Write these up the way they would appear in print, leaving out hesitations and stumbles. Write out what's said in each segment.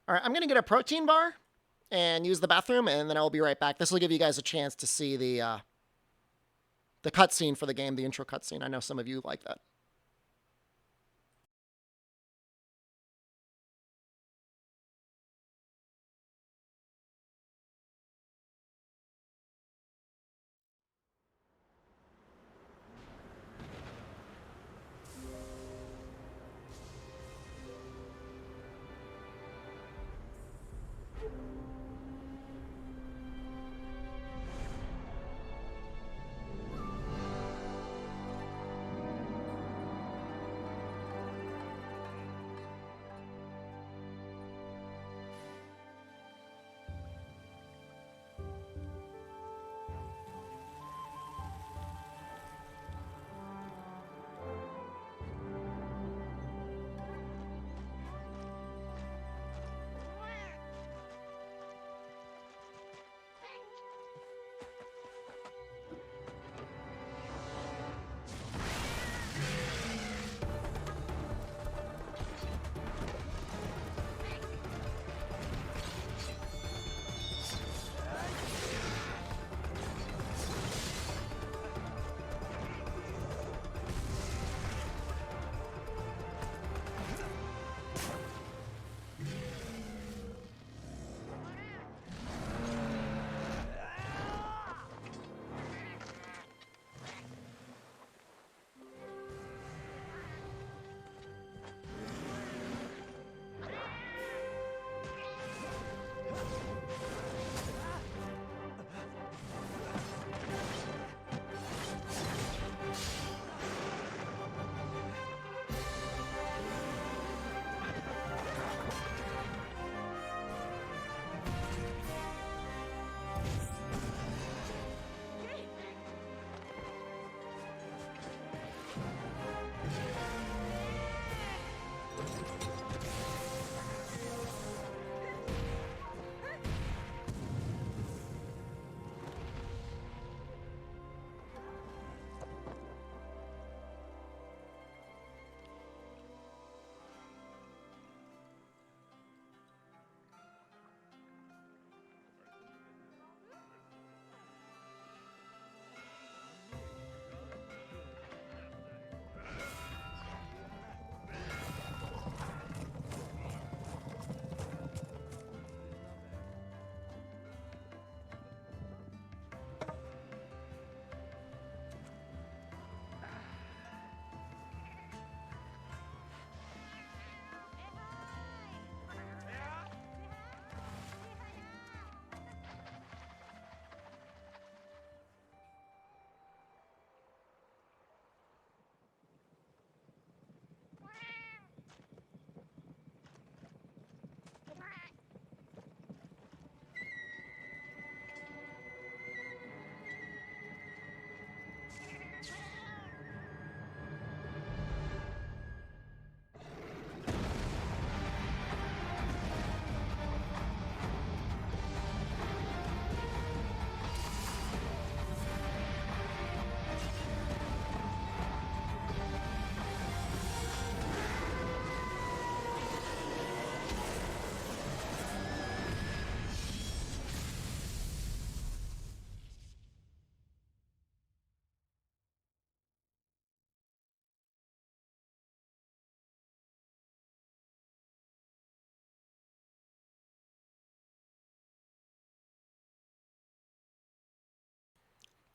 All right, I'm going to get a protein bar and use the bathroom, and then I will be right back. This will give you guys a chance to see the cutscene for the game, the intro cutscene. I know some of you like that.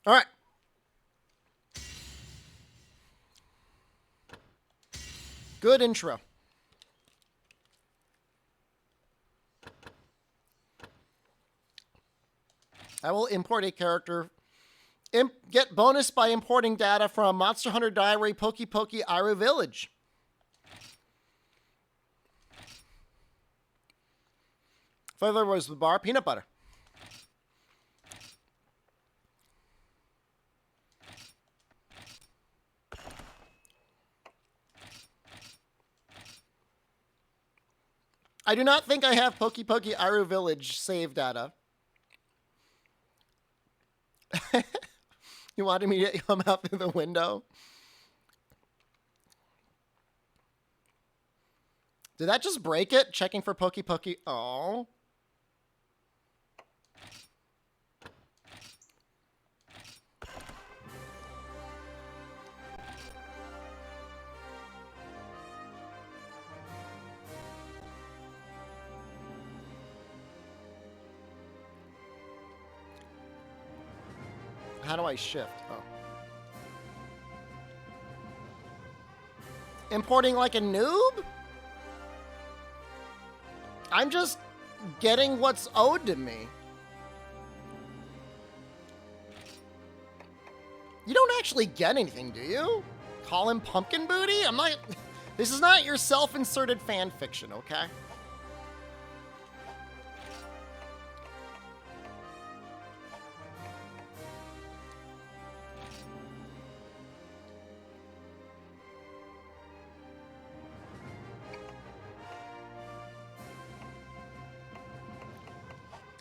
All right. Good intro. I will import a character. Get bonus by importing data from Monster Hunter Diary Poki Poki Iru Village. Flavor was the bar peanut butter. I do not think I have Poki Poki Iru Village save data. You wanted me to come out through the window? Did that just break it? Checking for Pokey Pokey. Oh. How do I shift? Oh. Importing like a noob? I'm just getting what's owed to me. You don't actually get anything, do you? Call him Pumpkin Booty? I'm not... This is not your self-inserted fan fiction, okay?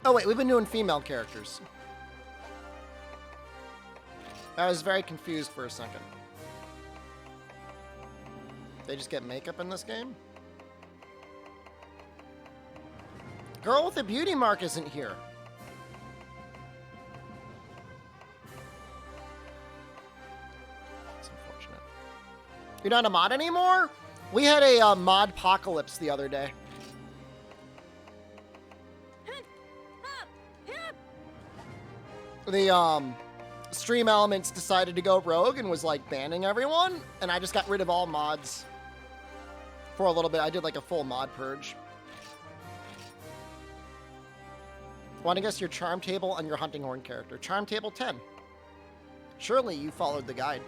Oh, wait, we've been doing female characters. I was very confused for a second. They just get makeup in this game? Girl with a beauty mark isn't here. That's unfortunate. You're not a mod anymore? We had a mod apocalypse the other day. The Stream Elements decided to go rogue and was like banning everyone, and I just got rid of all mods for a little bit. I did like a full mod purge. Want to guess your charm table on your hunting horn character? Charm table 10. Surely you followed the guide.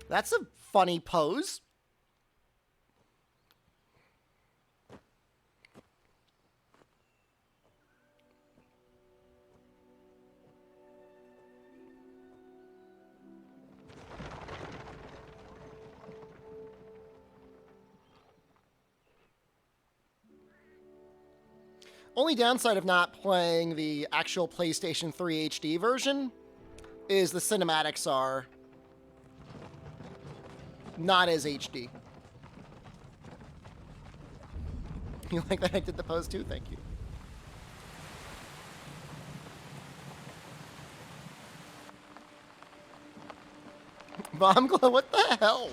That's a funny pose. Only downside of not playing the actual PlayStation 3 HD version is the cinematics are not as HD. You like that I did the pose too? Thank you. Bomb glow, what the hell?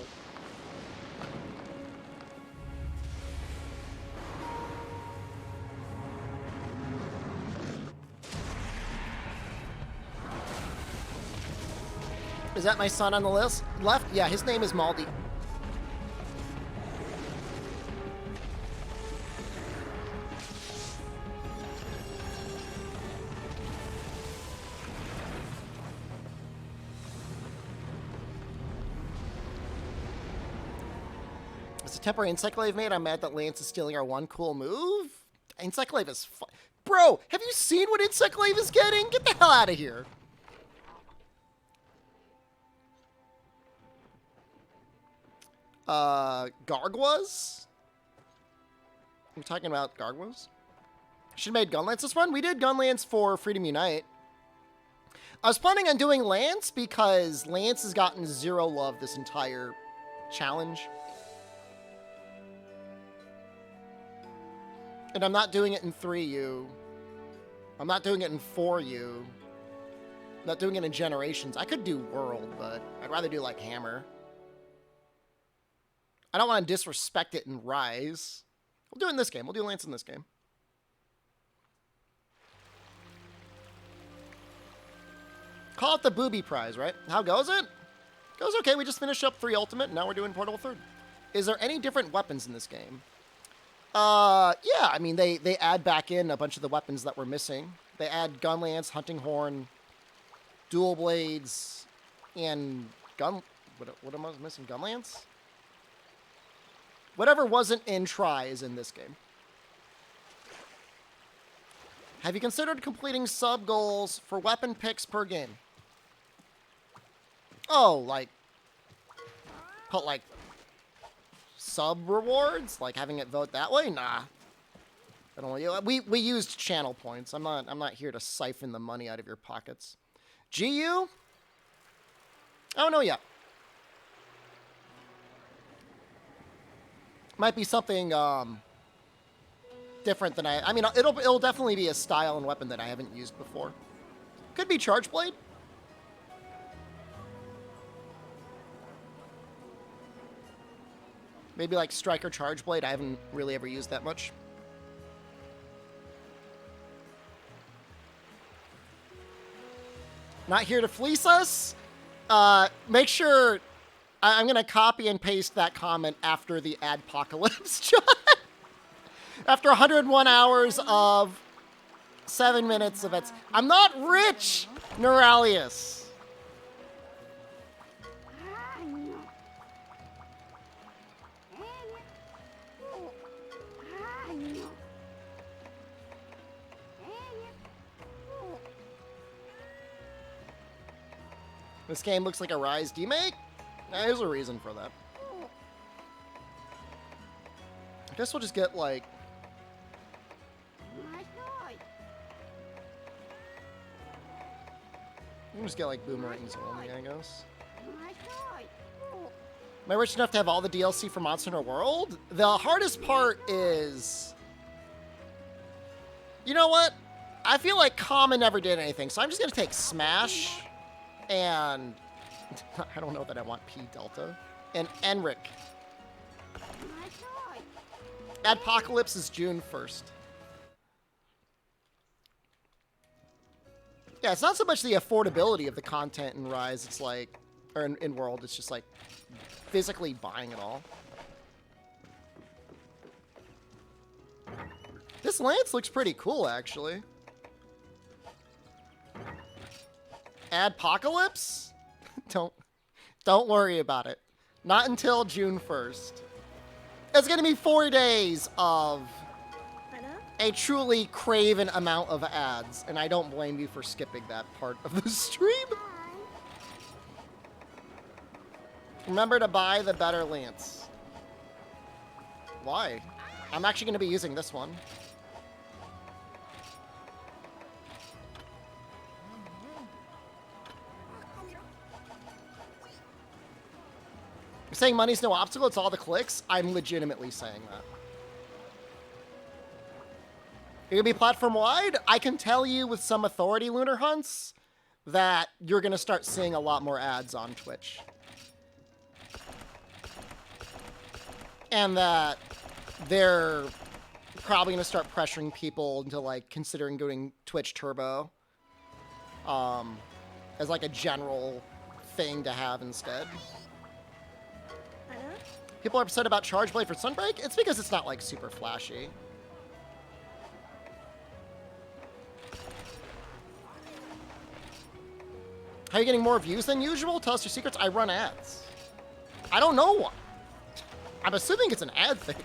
Is that my son on the list? Left? Yeah, his name is Maldi. Is a temporary Encyclave made? I'm mad that Lance is stealing our one cool move. Encyclave is fun. Bro, have you seen what Encyclave is getting? Get the hell out of here. Garguas? We're talking about Garguas? Should have made Gunlance this one. We did Gunlance for Freedom Unite. I was planning on doing Lance because Lance has gotten 0 love this entire challenge. And I'm not doing it in 3U. I'm not doing it in 4U. I'm not doing it in Generations. I could do World, but I'd rather do like Hammer. I don't want to disrespect it in Rise. We'll do it in this game. We'll do Lance in this game. Call it the booby prize, right? How goes it? Goes okay. We just finished up 3 Ultimate, and now we're doing Portable 3rd. Is there any different weapons in this game? Yeah. I mean, they add back in a bunch of the weapons that were missing. They add Gun Lance, Hunting Horn, Dual Blades, and Gun... What am I missing? Gun Lance? Whatever wasn't in Try is in this game. Have you considered completing sub goals for weapon picks per game? Oh, like... Put, like... sub rewards? Like, having it vote that way? Nah. I don't want you... We used channel points. I'm not here to siphon the money out of your pockets. GU? I don't know yet. Might be something different than I mean, it'll definitely be a style and weapon that I haven't used before. Could be Charge Blade. Maybe like Striker Charge Blade. I haven't really ever used that much. Not here to fleece us. Make sure I'm going to copy and paste that comment after the adpocalypse, John. After 101 hours of 7 minutes of it. I'm not rich, Neuralius. This game looks like a Rise demake? There's a reason for that. I guess we'll just get, like... We'll just get, like, boomerangs only, I guess. Am I rich enough to have all the DLC for Monster Hunter World? The hardest part is... You know what? I feel like Common never did anything, so I'm just going to take Smash... And I don't know that I want P Delta. And Enric. Adpocalypse is June 1st. Yeah, it's not so much the affordability of the content in Rise, it's like, or in World, it's just like physically buying it all. This lance looks pretty cool, actually. Adpocalypse? Don't worry about it. Not until June 1st. It's going to be 4 days of a truly craven amount of ads, and I don't blame you for skipping that part of the stream. Remember to buy the better lance. Why? I'm actually going to be using this one. You're saying money's no obstacle, it's all the clicks? I'm legitimately saying that. You're gonna be platform-wide? I can tell you with some authority, Lunar Hunts, that you're gonna start seeing a lot more ads on Twitch. And that they're probably gonna start pressuring people into, like, considering doing Twitch Turbo. As, like, a general thing to have instead. People are upset about Charge Blade for Sunbreak? It's because it's not, like, super flashy. How are you getting more views than usual? Tell us your secrets. I run ads. I don't know why. I'm assuming it's an ad thing.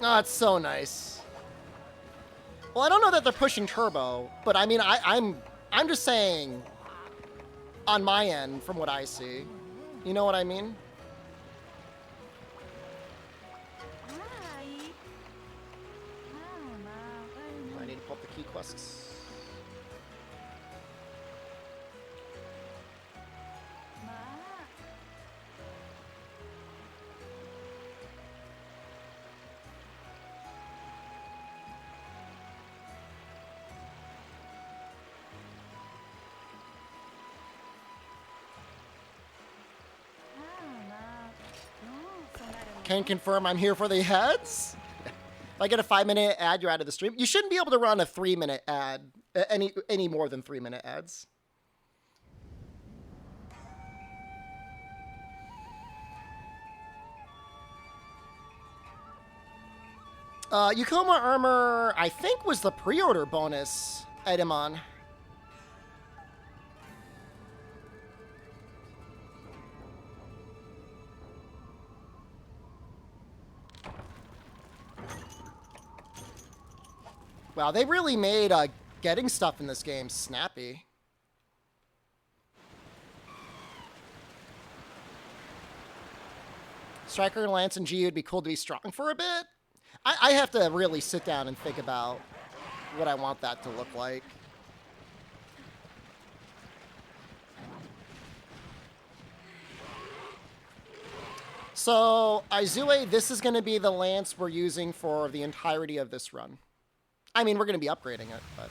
Oh, it's so nice. Well, I don't know that they're pushing turbo, but I mean, I'm just saying, on my end, from what I see, you know what I mean? I need to pull up the key quests. Can confirm I'm here for the ads. If I get a 5-minute ad, you're out of the stream. You shouldn't be able to run a 3-minute ad, any more than 3-minute ads. Yukoma Armor, I think, was the pre-order bonus, Edamon. Wow, they really made getting stuff in this game snappy. Striker, Lance, and G would be cool to be strong for a bit. I have to really sit down and think about what I want that to look like. So, Aizue, this is going to be the lance we're using for the entirety of this run. I mean, we're going to be upgrading it, but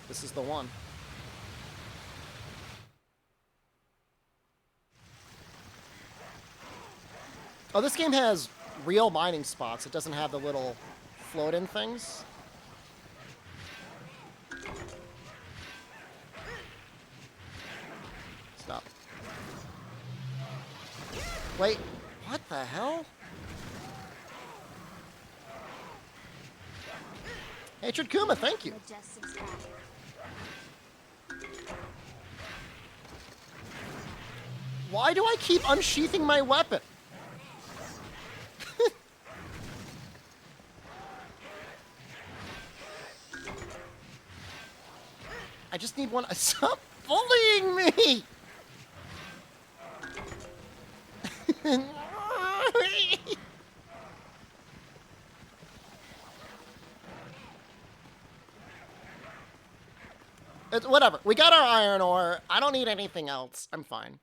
this is the one. Oh, this game has real mining spots. It doesn't have the little float-in things. Stop. Wait, what the hell? Hatred Kuma, thank you. Why do I keep unsheathing my weapon? I just need one. Stop bullying me! It's whatever. We got our iron ore. I don't need anything else. I'm fine.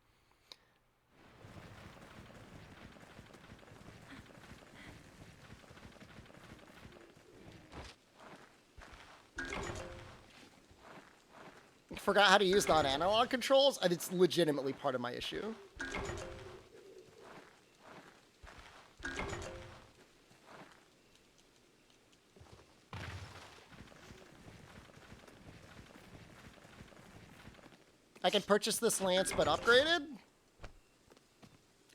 Forgot how to use non-analog controls, and it's legitimately part of my issue. I can purchase this lance, but upgraded?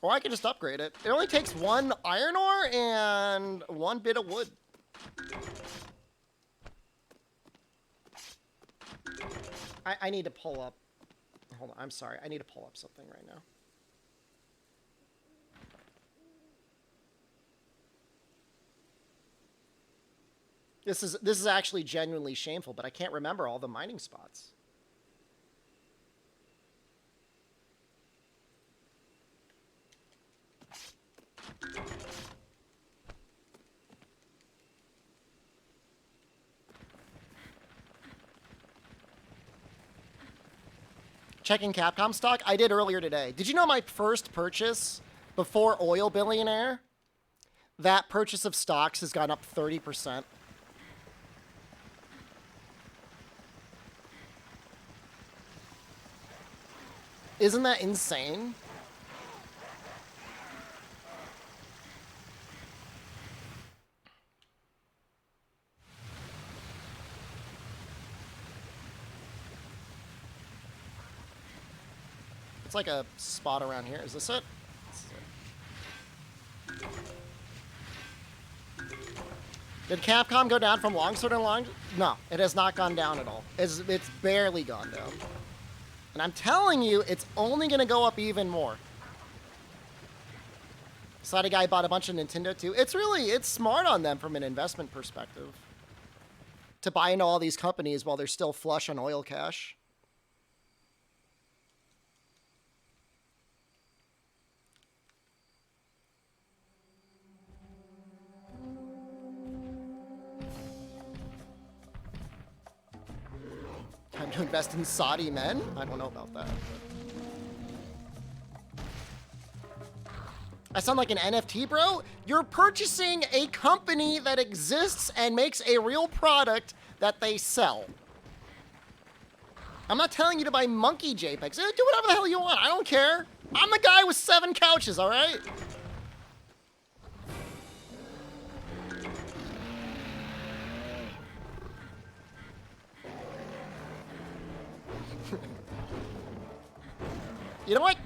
Or I can just upgrade it. It only takes 1 iron ore and 1 bit of wood. I need to pull up. Hold on, I'm sorry. I need to pull up something right now. This is actually genuinely shameful, but I can't remember all the mining spots. Checking Capcom stock? I did earlier today. Did you know my first purchase before Oil Billionaire? That purchase of stocks has gone up 30%. Isn't that insane? It's like a spot around here. Is this it? Did Capcom go down from longsword and long? No, it has not gone down at all. It's barely gone down. And I'm telling you, it's only going to go up even more. Side guy bought a bunch of Nintendo too. It's smart on them from an investment perspective to buy into all these companies while they're still flush on oil cash. Time to invest in Saudi men? I don't know about that. I sound like an NFT, bro? You're purchasing a company that exists and makes a real product that they sell. I'm not telling you to buy monkey JPEGs. Do whatever the hell you want. I don't care. I'm the guy with 7 couches, all right? You know what?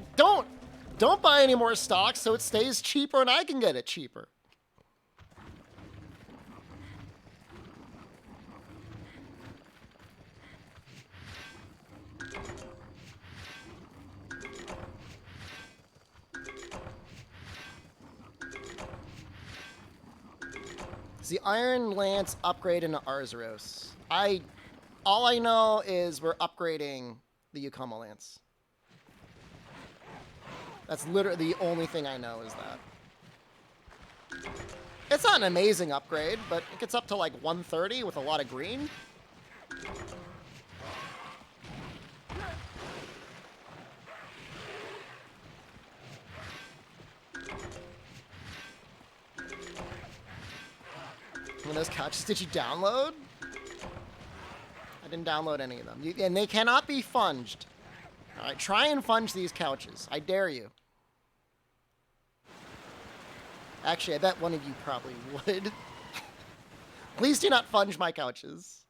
Don't buy any more stocks so it stays cheaper and I can get it cheaper. Is the Iron Lance upgrade into Arzuros? All I know is we're upgrading the Yukama Lance. That's literally the only thing I know is that. It's not an amazing upgrade, but it gets up to like 130 with a lot of green. One of those couches, did you download? I didn't download any of them. And they cannot be funged. All right, try and funge these couches. I dare you. Actually, I bet one of you probably would. Please do not funge my couches.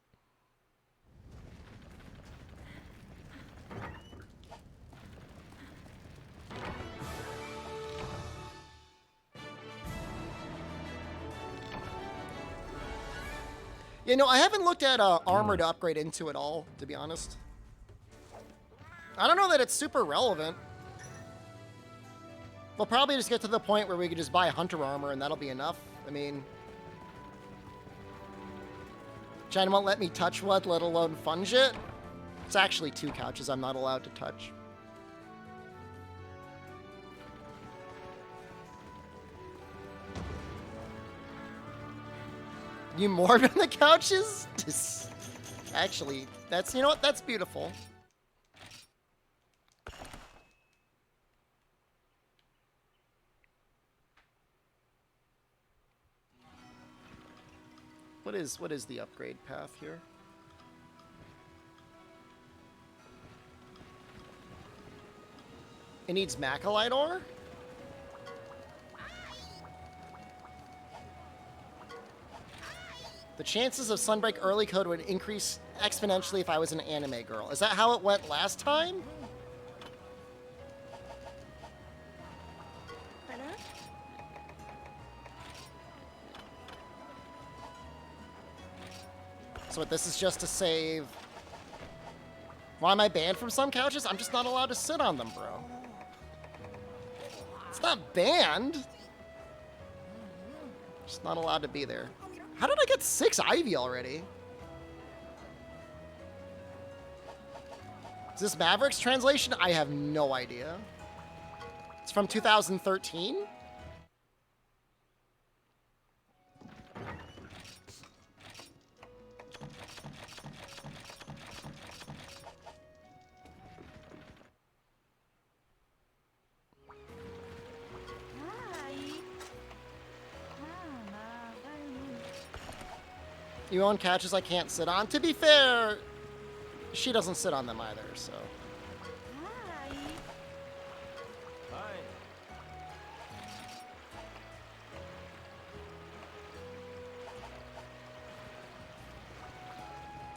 You know, I haven't looked at armor to upgrade into at all, to be honest. I don't know that it's super relevant. We'll probably just get to the point where we could just buy hunter armor and that'll be enough. I mean, China won't let me touch one, let alone funge it. It's actually 2 couches I'm not allowed to touch. You morbid on the couches? Actually, that's, you know what? That's beautiful. What is the upgrade path here? It needs Macalite ore? The chances of Sunbreak early code would increase exponentially if I was an anime girl. Is that how it went last time? So what, this is just to save... Why am I banned from some couches? I'm just not allowed to sit on them, bro. It's not banned. Just not allowed to be there. How did I get 6 Ivy already? Is this Maverick's translation? I have no idea. It's from 2013? You own couches I can't sit on. To be fair, she doesn't sit on them either, so.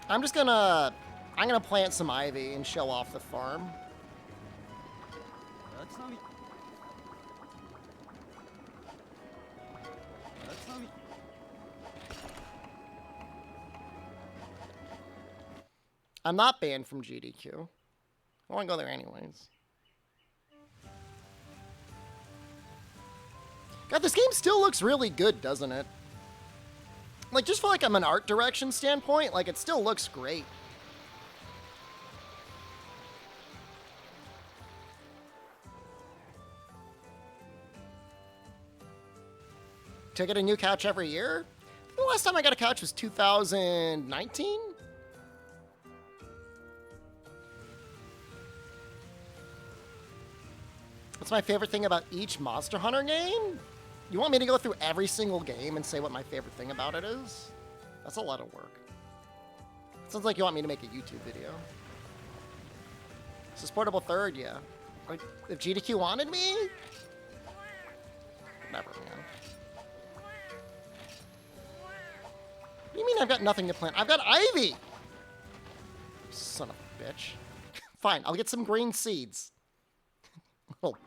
I'm gonna plant some ivy and show off the farm. I'm not banned from GDQ. I want to go there anyways. God, this game still looks really good, doesn't it? Like, just for like an art direction standpoint, like, it still looks great. Do I get a new couch every year? The last time I got a couch was 2019? What's my favorite thing about each Monster Hunter game? You want me to go through every single game and say what my favorite thing about it is? That's a lot of work. Sounds like you want me to make a YouTube video. Is this portable third? Yeah. Like, if GDQ wanted me? Never, man. What do you mean I've got nothing to plant? I've got ivy! Son of a bitch. Fine, I'll get some green seeds. Little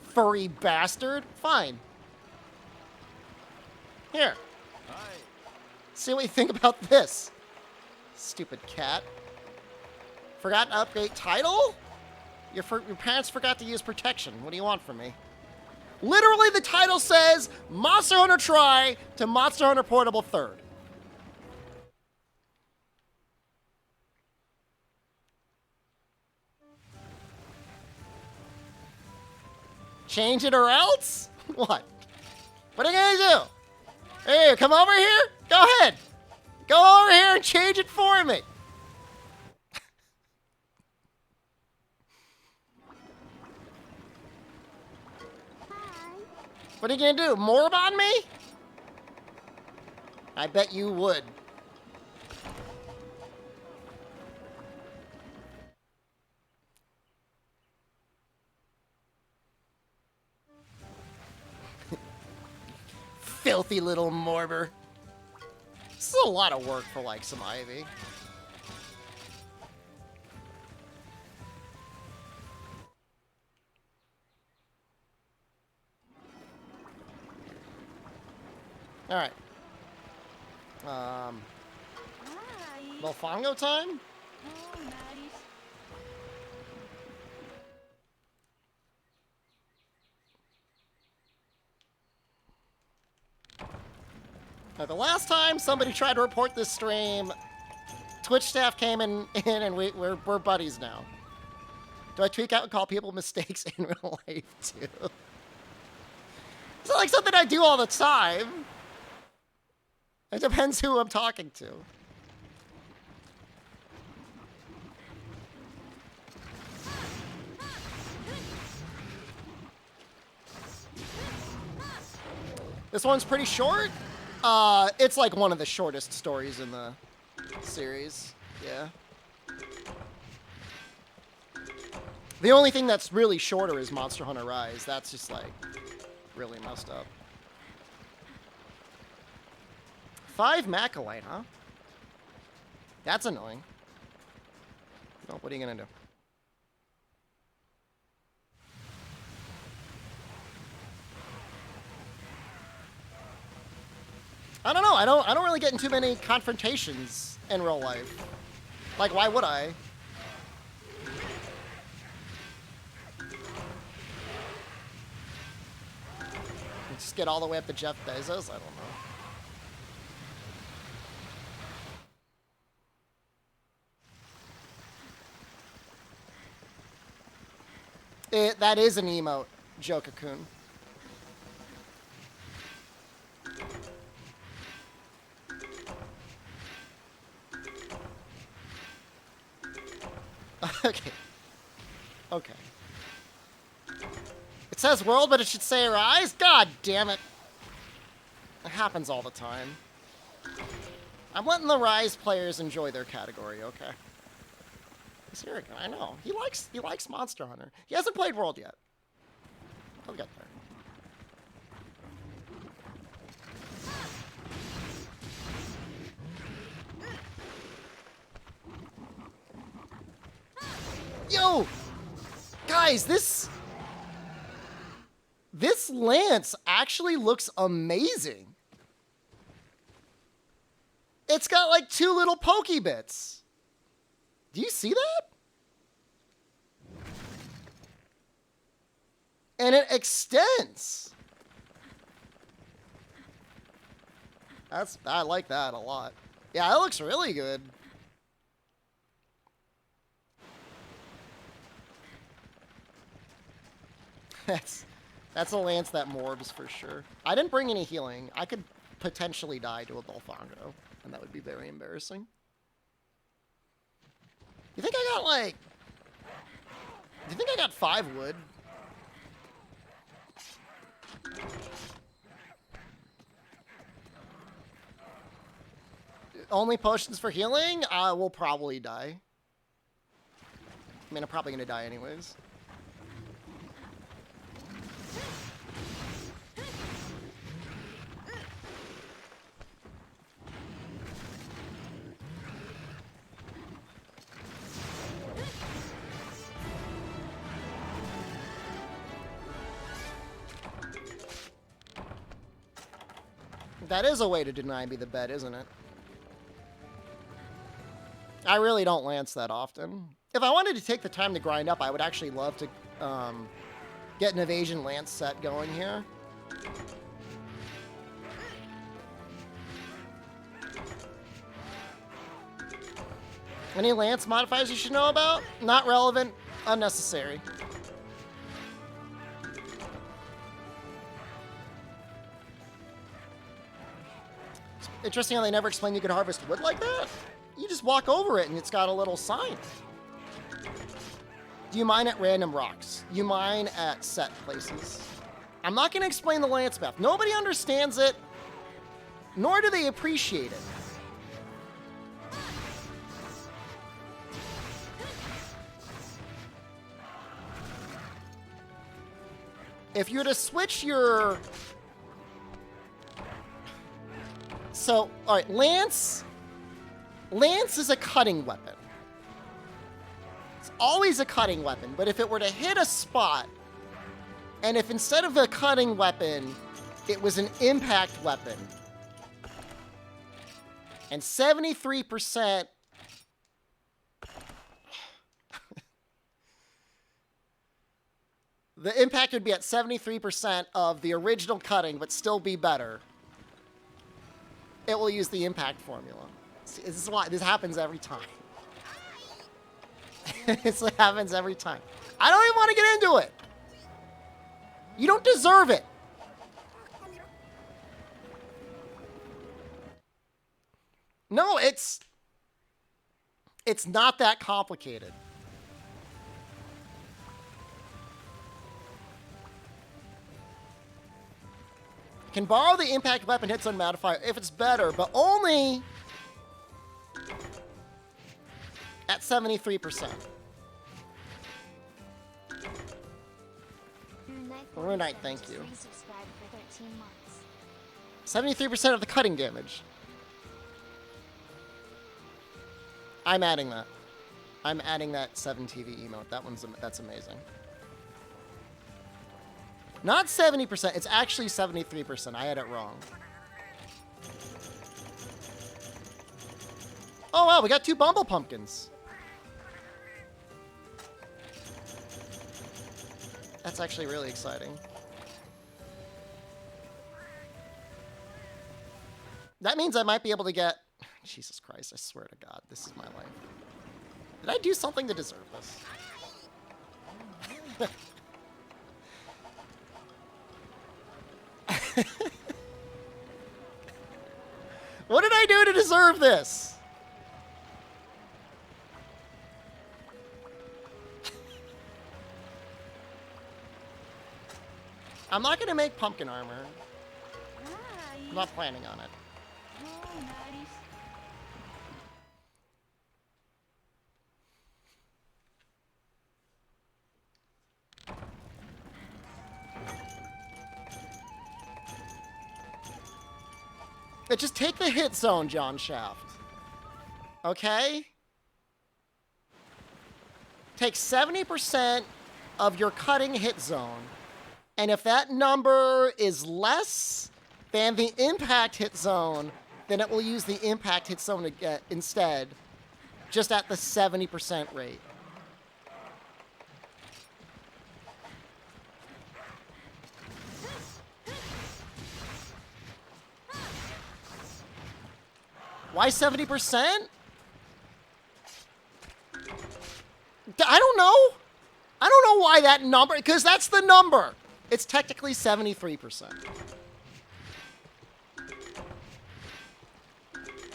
furry bastard. Fine. Here. Hi. See what you think about this. Stupid cat. Forgot to update title? Your parents forgot to use protection. What do you want from me? Literally, the title says Monster Hunter Tri to Monster Hunter Portable 3rd. Change it or else? What? What are you gonna do? Hey, come over here? Go ahead. Go over here and change it for me. What are you gonna do? Morb on me? I bet you would. Filthy little morber. This is a lot of work for, like, some Ivy. Alright. Volfongo time? Now, the last time somebody tried to report this stream, Twitch staff came in and we're buddies now. Do I tweak out and call people mistakes in real life, too? It's not like something I do all the time. It depends who I'm talking to. This one's pretty short. It's like one of the shortest stories in the series. Yeah. The only thing that's really shorter is Monster Hunter Rise. That's just like really messed up. 5 Macalite, huh? That's annoying. Oh, what are you gonna do? I don't know. I don't really get in too many confrontations in real life. Like, why would I? Just get all the way up to Jeff Bezos? I don't know. That is an emote, Joe-Cocoon. Okay. Okay. It says world, but it should say rise? God damn it. It happens all the time. I'm letting the Rise players enjoy their category, okay? He's here again, I know. He likes Monster Hunter. He hasn't played World yet. He'll get there. Yo! Guys, this lance actually looks amazing. It's got like 2 little pokey bits. Do you see that? And it extends. I like that a lot. Yeah, it looks really good. That's a lance that morbs for sure. I didn't bring any healing. I could potentially die to a Volfongo, and that would be very embarrassing. You think I got like... Do you think I got 5 wood? Only potions for healing? I will probably die. I mean, I'm probably gonna die anyways. That is a way to deny me the bet, isn't it? I really don't lance that often. If I wanted to take the time to grind up, I would actually love to get an evasion lance set going here. Any lance modifiers you should know about? Not relevant, unnecessary. Interesting how they never explained you could harvest wood like that. You just walk over it and it's got a little sign. Do you mine at random rocks? You mine at set places. I'm not going to explain the lance map. Nobody understands it, nor do they appreciate it. If you were to switch your... So, all right, lance is a cutting weapon. It's always a cutting weapon, but if it were to hit a spot, and if instead of a cutting weapon, it was an impact weapon, and 73%... the impact would be at 73% of the original cutting, but still be better. It will use the impact formula. See, this is why this happens every time. This happens every time. I don't even want to get into it. You don't deserve it. No, it's not that complicated. Can borrow the impact weapon hit zone modifier if it's better, but only at 73%. Runite, thank you. 73% of the cutting damage. I'm adding that. I'm adding that 7TV emote. That's amazing. Not 70%, it's actually 73%. I had it wrong. Oh wow, we got 2 Bumble Pumpkins. That's actually really exciting. That means I might be able to get... Jesus Christ, I swear to God, this is my life. Did I do something to deserve this? What did I do to deserve this? I'm not going to make pumpkin armor. I'm not planning on it. Just take the hit zone, John Shaft. Okay? Take 70% of your cutting hit zone, and if that number is less than the impact hit zone, then it will use the impact hit zone instead, just at the 70% rate. Why 70%? I don't know. I don't know why that number, because that's the number. It's technically 73%.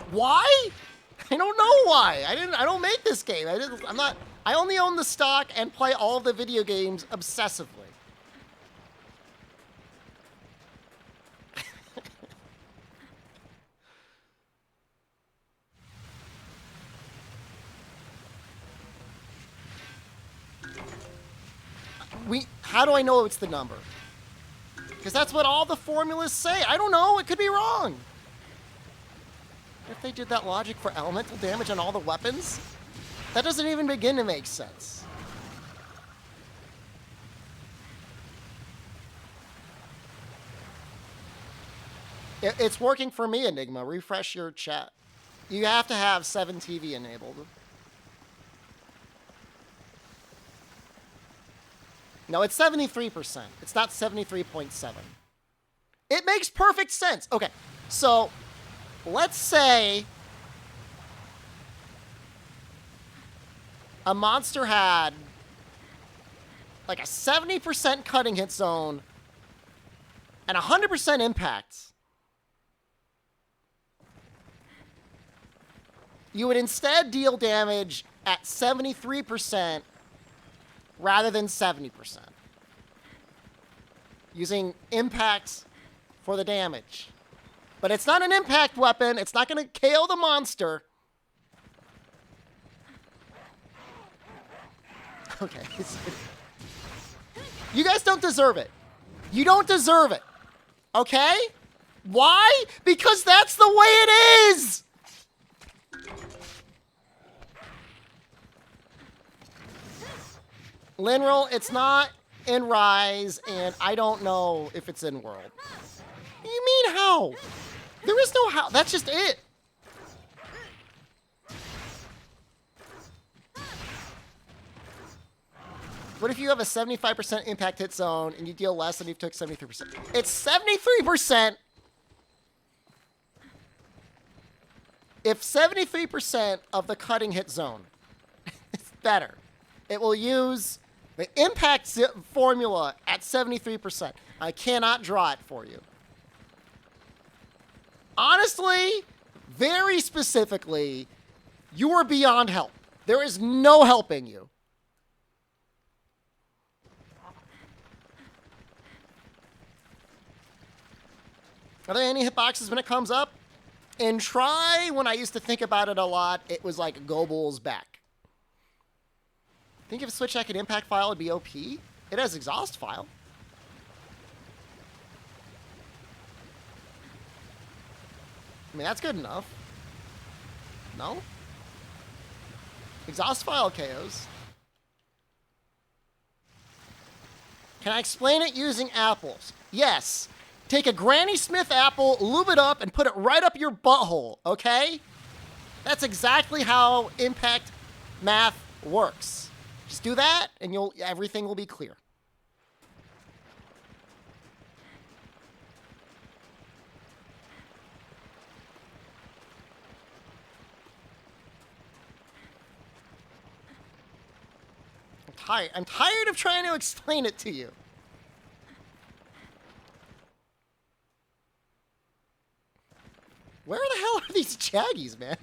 Why? I don't know why. I don't make this game. I only own the stock and play all of the video games obsessively. How do I know it's the number? Because that's what all the formulas say. I don't know. It could be wrong. If they did that logic for elemental damage on all the weapons, that doesn't even begin to make sense. It's working for me, Enigma. Refresh your chat. You have to have 7TV enabled. No, it's 73%. It's not 73.7. It makes perfect sense. Okay, so let's say a monster had like a 70% cutting hit zone and 100% impact. You would instead deal damage at 73% rather than 70%. Using impacts for the damage. But it's not an impact weapon. It's not going to KO the monster. Okay. You guys don't deserve it. You don't deserve it. Okay? Why? Because that's the way it is! Linroll, it's not in Rise, and I don't know if it's in World. What do you mean how? There is no how. That's just it. What if you have a 75% impact hit zone and you deal less than you took 73%? It's 73%. If 73% of the cutting hit zone is better, it will use the impact formula at 73%. I cannot draw it for you. Honestly, very specifically, you are beyond help. There is no helping you. Are there any hitboxes when it comes up? In Try, when I used to think about it a lot, it was like Goebel's back. Think if Switch Hack an impact file would be OP? It has exhaust file. I mean, that's good enough. No? Exhaust file KOs. Can I explain it using apples? Yes. Take a Granny Smith apple, lube it up, and put it right up your butthole, okay? That's exactly how impact math works. Just do that, and everything will be clear. I'm tired of trying to explain it to you. Where the hell are these Jaggies, man?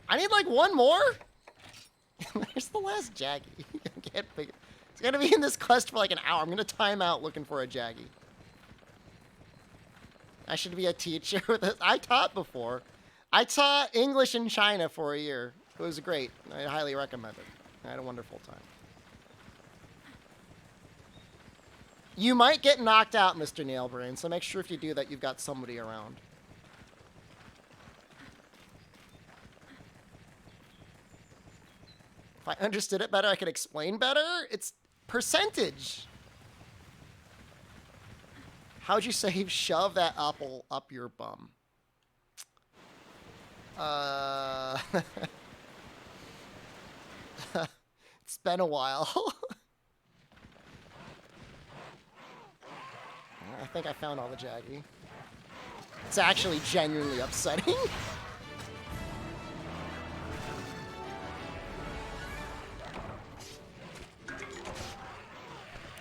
I need like one more? Where's the last Jaggy? I can't figure. It's gonna be in this quest for like an hour. I'm gonna time out looking for a Jaggy. I should be a teacher. I taught before. I taught English in China for a year. It was great. I highly recommend it. I had a wonderful time. You might get knocked out, Mr. Nailbrain, so make sure if you do that, you've got somebody around. If I understood it better, I could explain better. It's percentage. How'd you say shove that apple up your bum? It's been a while. I think I found all the Jaggy. It's actually genuinely upsetting.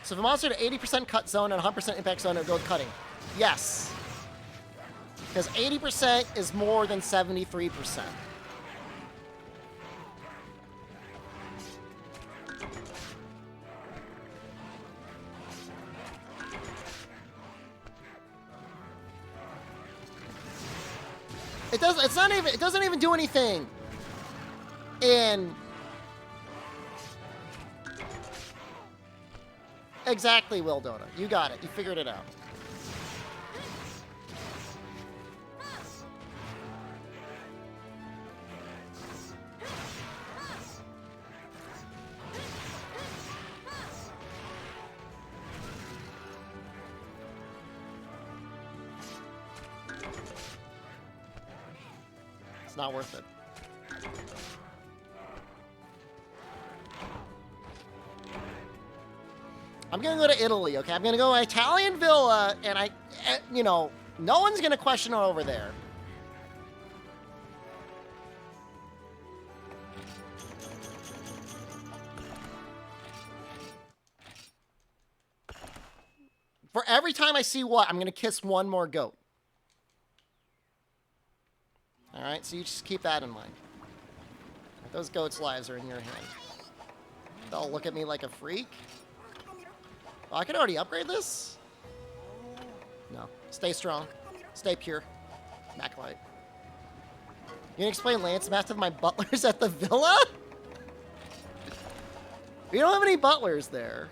So if a monster to 80% cut zone and 100% impact zone, it would go with cutting. Yes. Because 80% is more than 73%. It doesn't even do anything in exactly, Will Dota. You got it. You figured it out. It's not worth it. I'm gonna go to Italy, okay? I'm gonna go to Italian villa, and you know, no one's gonna question it over there. For every time I see what, I'm gonna kiss one more goat. Alright, so you just keep that in mind. Those goats' lives are in your hand. They'll look at me like a freak. Oh, I can already upgrade this? No. Stay strong. Stay pure. Backlight. You can explain Lance Math to my butlers at the villa? We don't have any butlers there.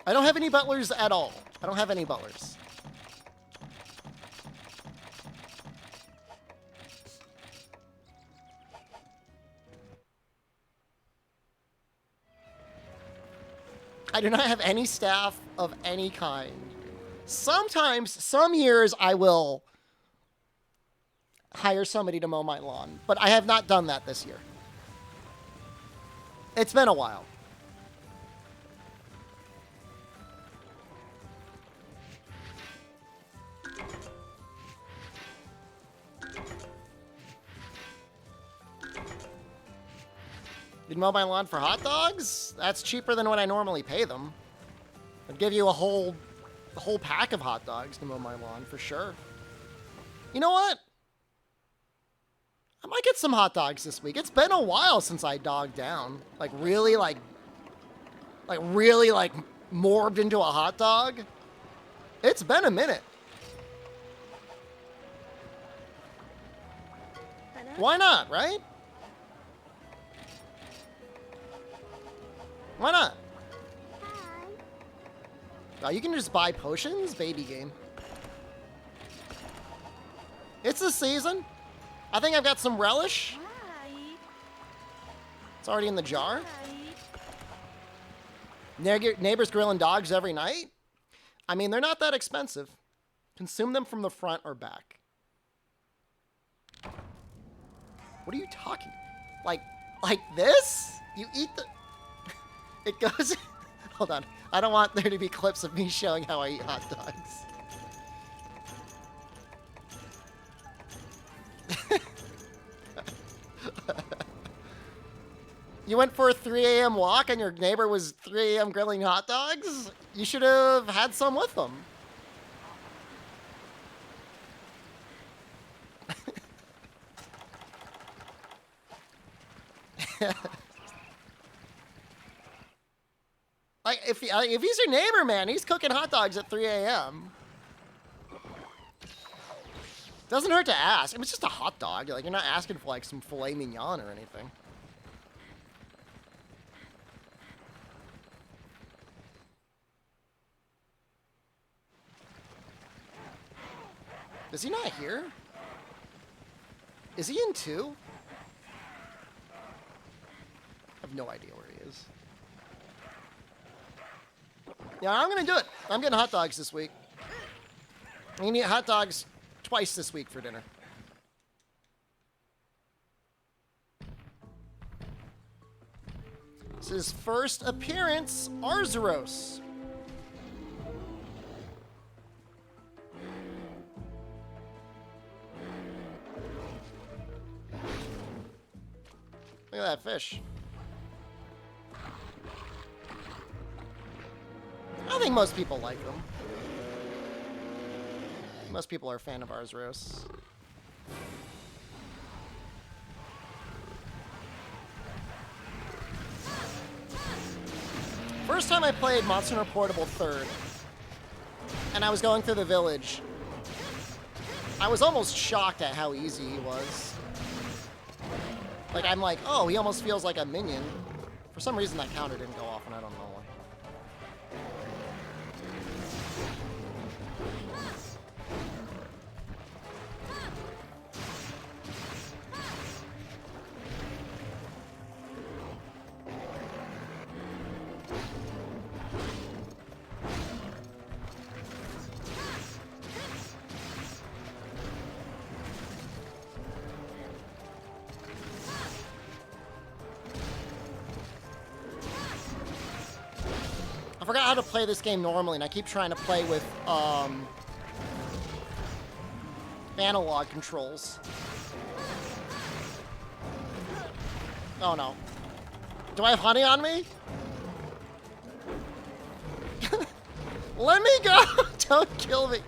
I don't have any butlers at all. I don't have any butlers. I do not have any staff of any kind. Sometimes, some years, I will hire somebody to mow my lawn, but I have not done that this year. It's been a while. You'd mow my lawn for hot dogs? That's cheaper than what I normally pay them. I'd give you a whole pack of hot dogs to mow my lawn, for sure. You know what? I might get some hot dogs this week. It's been a while since I dogged down. Like, really morbed into a hot dog. It's been a minute. Why not, right? Why not? Oh, you can just buy potions? Baby game. It's the season. I think I've got some relish. It's already in the jar. Neighbors grilling dogs every night? I mean, they're not that expensive. Consume them from the front or back. What are you talking? Like this? You eat the... It goes... Hold on. I don't want there to be clips of me showing how I eat hot dogs. You went for a 3 a.m. walk and your neighbor was 3 a.m. grilling hot dogs? You should have had some with them. Like, if he's your neighbor, man, he's cooking hot dogs at 3 a.m. Doesn't hurt to ask. I mean, it's just a hot dog. Like, you're not asking for, like, some filet mignon or anything. Is he not here? Is he in 2? I have no idea where he is. Yeah, I'm gonna do it. I'm getting hot dogs this week. I'm gonna eat hot dogs twice this week for dinner. This is his first appearance, Arzuros. Look at that fish. I think most people like them. Most people are a fan of Arzuros. First time I played Monster Hunter Portable 3rd, and I was going through the village, I was almost shocked at how easy he was. Like, I'm like, oh, he almost feels like a minion. For some reason, that counter didn't go off, and I don't know why. I forgot how to play this game normally, and I keep trying to play with analog controls. Oh no. Do I have honey on me? Let me go! Don't kill me.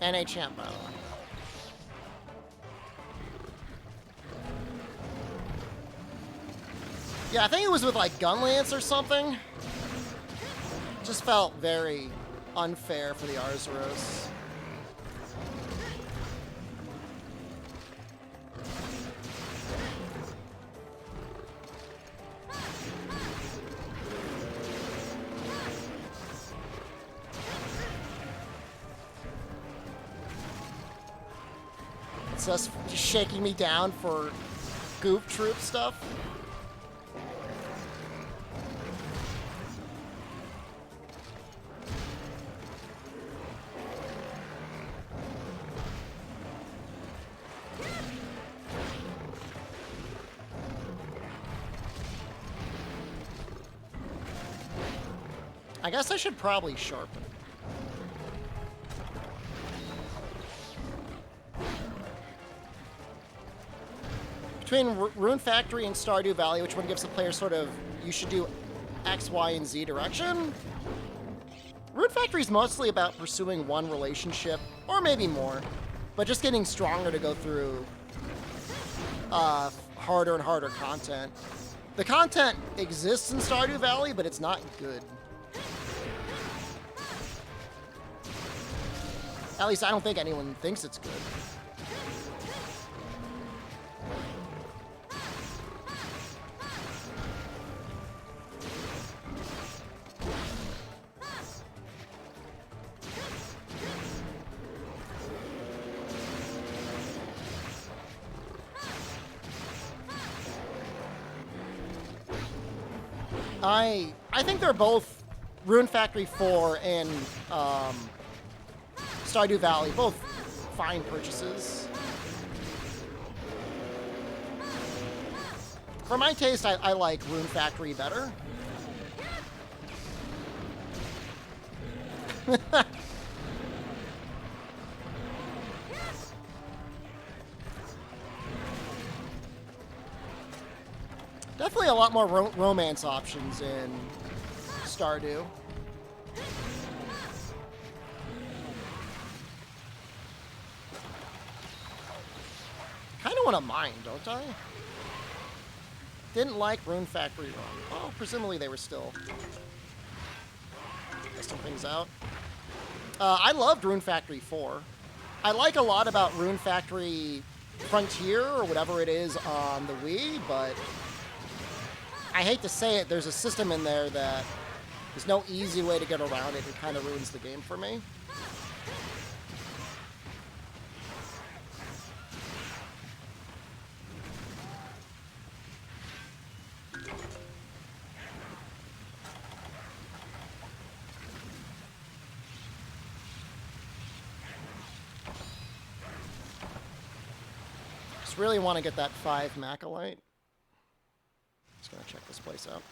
NA champ, by the way. Yeah, I think it was with like Gunlance or something. Just felt very unfair for the Arzuros. It's just shaking me down for goof troop stuff. I guess I should probably sharpen. Between Rune Factory and Stardew Valley, which one gives the player sort of, you should do X, Y, and Z direction? Rune Factory is mostly about pursuing one relationship, or maybe more, but just getting stronger to go through harder and harder content. The content exists in Stardew Valley, but it's not good. At least I don't think anyone thinks it's good. I think they're both Rune Factory 4 and Stardew Valley, both fine purchases. For my taste, I like Rune Factory better. Definitely a lot more romance options in Stardew. Kind of want to mine, don't I? Didn't like Rune Factory Run. Well, presumably they were still testing things out. I loved Rune Factory 4. I like a lot about Rune Factory Frontier, or whatever it is, on the Wii, but I hate to say it, there's a system in there that there's no easy way to get around it. It kind of ruins the game for me. Just really want to get that 5 Macalite. Just gonna check this place out.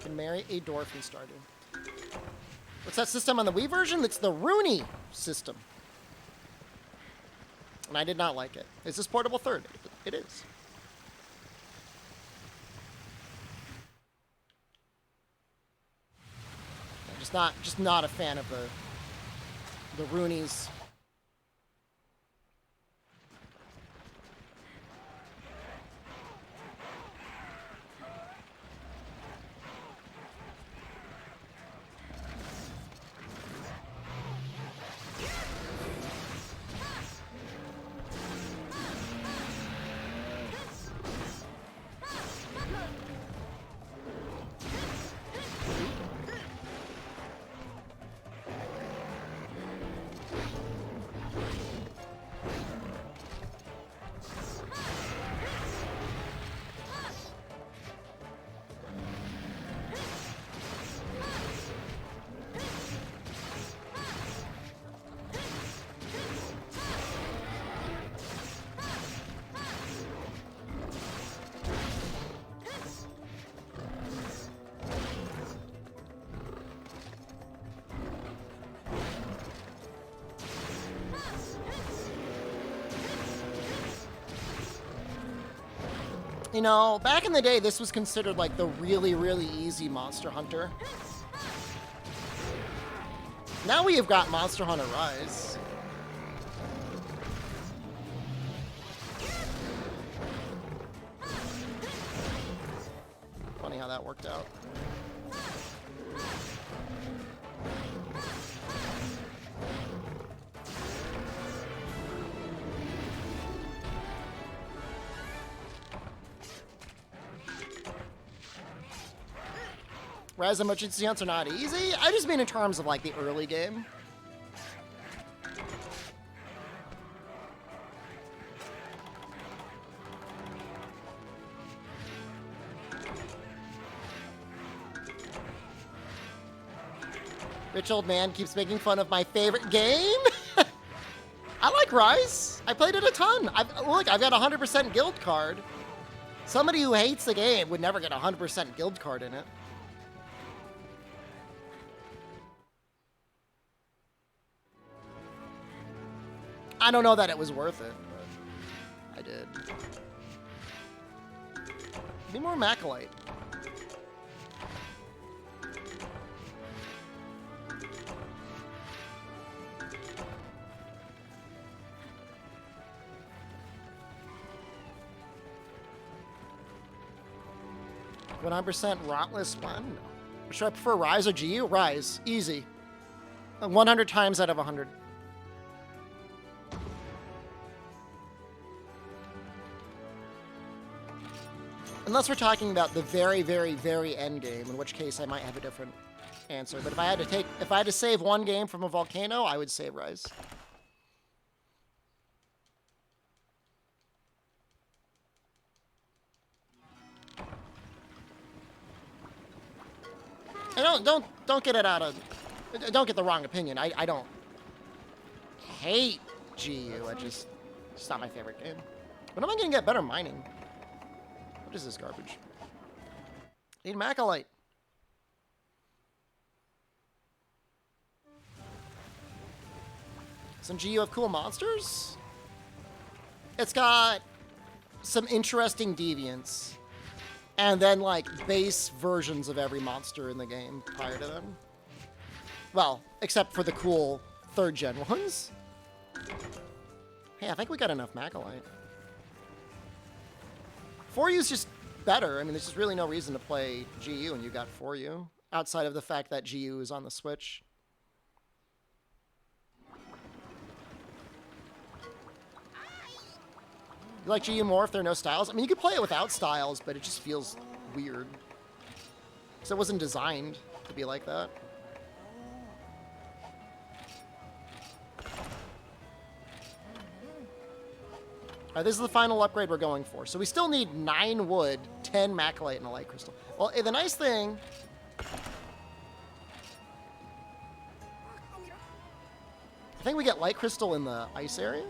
Can marry a dwarf in Stardew. What's that system on the Wii version? It's the Rooney system. And I did not like it. Is this portable third? It is. I'm just not a fan of the Roonies. You know, back in the day, this was considered like the really, really easy Monster Hunter. Now we have got Monster Hunter Rise. Funny how that worked out. Rise emergency hunts are not easy. I just mean in terms of like the early game. Rich old man keeps making fun of my favorite game. I like Rise. I played it a ton. Look, I've got a 100% guild card. Somebody who hates the game would never get a 100% guild card in it. I don't know that it was worth it, but I did. Be more Macalite. "100% Rotless one." Should I prefer Rise or GU? Rise. Easy. 100 times out of 100. Unless we're talking about the very, very, very end game, in which case I might have a different answer. But if I had to save one game from a volcano, I would save Rise. And don't get it out of, don't get the wrong opinion. I don't hate GU. It's not my favorite game. When am I gonna get better mining? What is this garbage? Need Macalite. Some GU have cool monsters? It's got some interesting deviants. And then, like, base versions of every monster in the game prior to them. Well, except for the cool 3rd-gen ones. Hey, I think we got enough Macalite. 4U is just better. I mean, there's just really no reason to play GU when you got 4U, outside of the fact that GU is on the Switch. You like GU more if there are no styles? I mean, you could play it without styles, but it just feels weird. Because it wasn't designed to be like that. All right, this is the final upgrade we're going for. So we still need 9 wood, 10 Macalite, and a light crystal. Well, the nice thing... I think we get light crystal in the ice area.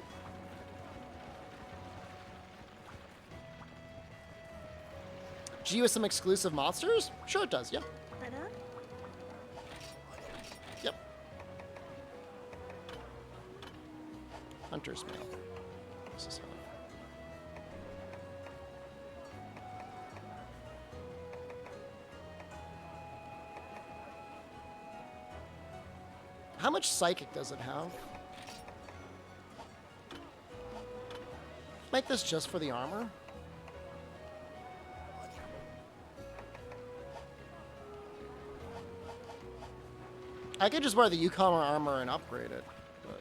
GU has some exclusive monsters? Sure it does, yep. Yep. Hunter's Mail. This is how much psychic does it have? Make this just for the armor. I could just wear the Yukama armor and upgrade it. But...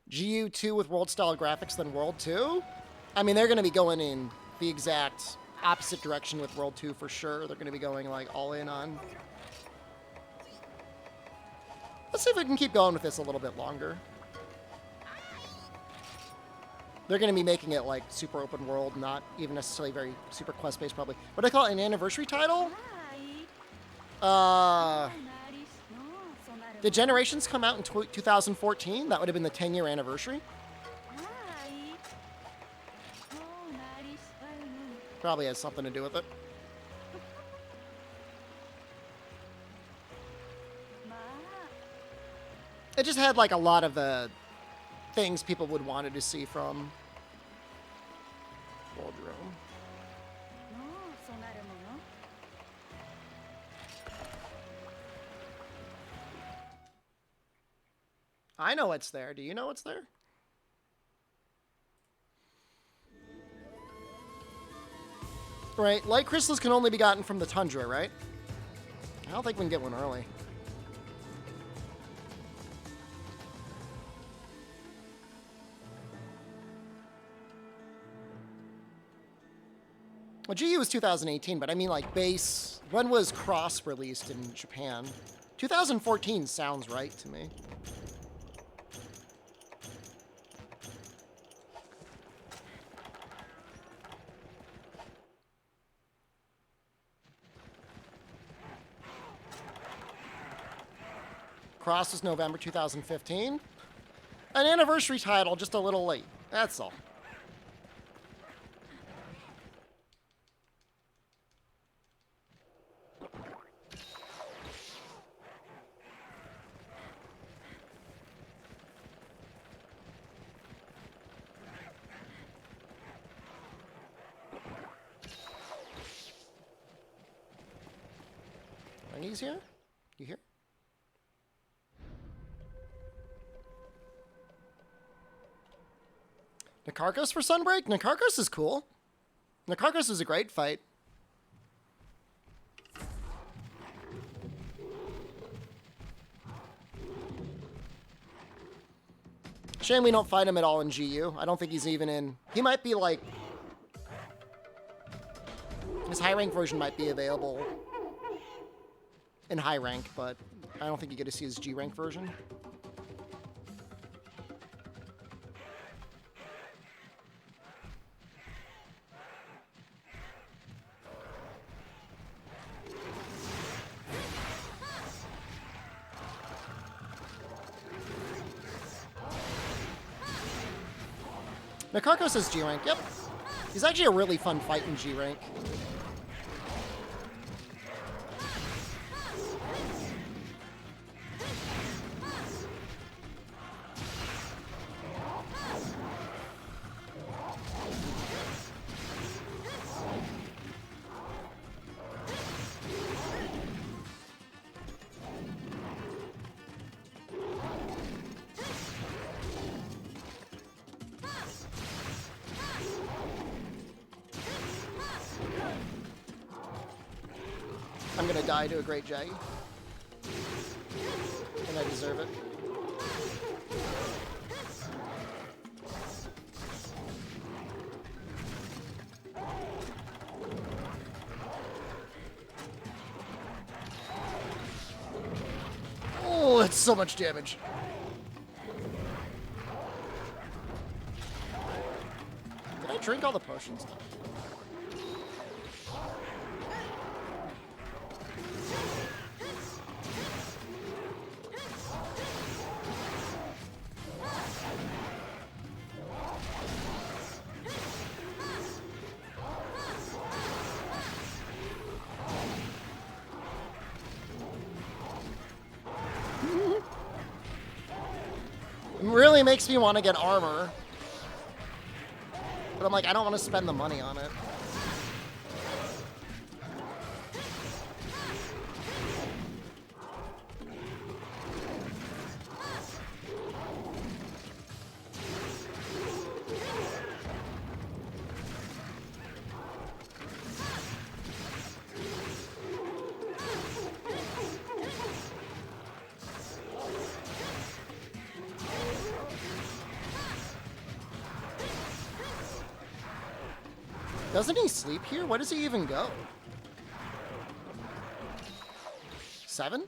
GU 2 with world style graphics than World 2? I mean, they're going to be going in the exact opposite direction with World 2 for sure. They're going to be going like all in on. Let's see if we can keep going with this a little bit longer. They're going to be making it like super open world, not even necessarily very super quest based probably. What do I call it? An anniversary title? Did Generations come out in 2014? That would have been the 10-year anniversary. Probably has something to do with it. It just had like a lot of the things people would wanted to see from Wardroom. I know it's there. Do you know it's there? Right, light crystals can only be gotten from the tundra, right? I don't think we can get one early. Well, GU was 2018, but I mean like base. When was Cross released in Japan? 2014 sounds right to me. Cross was November 2015. An anniversary title, just a little late. That's all. He's here? You here? Nakarkos for Sunbreak? Nakarkos is cool. Nakarkos is a great fight. Shame we don't fight him at all in GU. I don't think he's even in... He might be like... His high rank version might be available in high rank, but I don't think you get to see his G rank version. Nakarkos is G rank, yep. He's actually a really fun fight in G rank. I'm gonna die to a great Jaggy. And I deserve it. Oh, that's so much damage. Did I drink all the potions? Really makes me want to get armor. But I'm like, I don't want to spend the money on it. Doesn't he sleep here? Where does he even go? 7?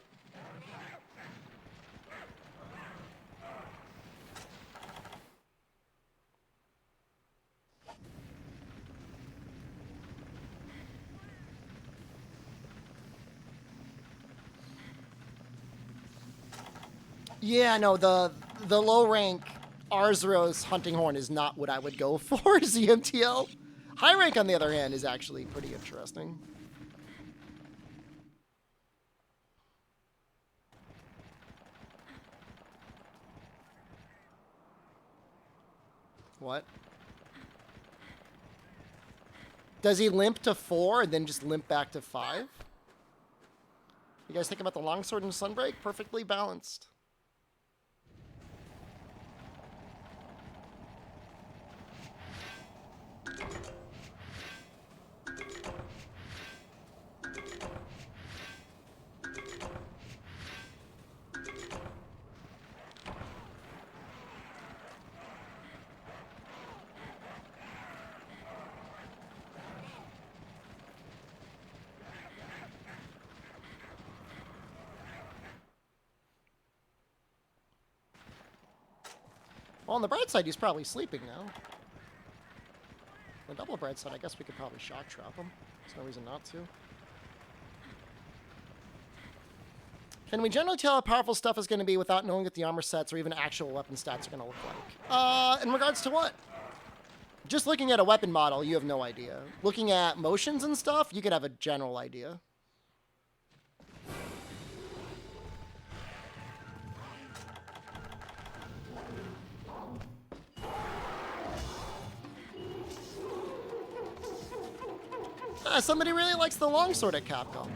Yeah, no, the low rank Arzuros Hunting Horn is not what I would go for, ZMTL. High rank, on the other hand, is actually pretty interesting. What? Does he limp to 4 and then just limp back to 5? You guys think about the longsword and sunbreak? Perfectly balanced. Well, on the bright side, he's probably sleeping now. On the double bright side, I guess we could probably shock trap him. There's no reason not to. Can we generally tell how powerful stuff is going to be without knowing what the armor sets or even actual weapon stats are going to look like? In regards to what? Just looking at a weapon model, you have no idea. Looking at motions and stuff, you could have a general idea. Somebody really likes the longsword at Capcom.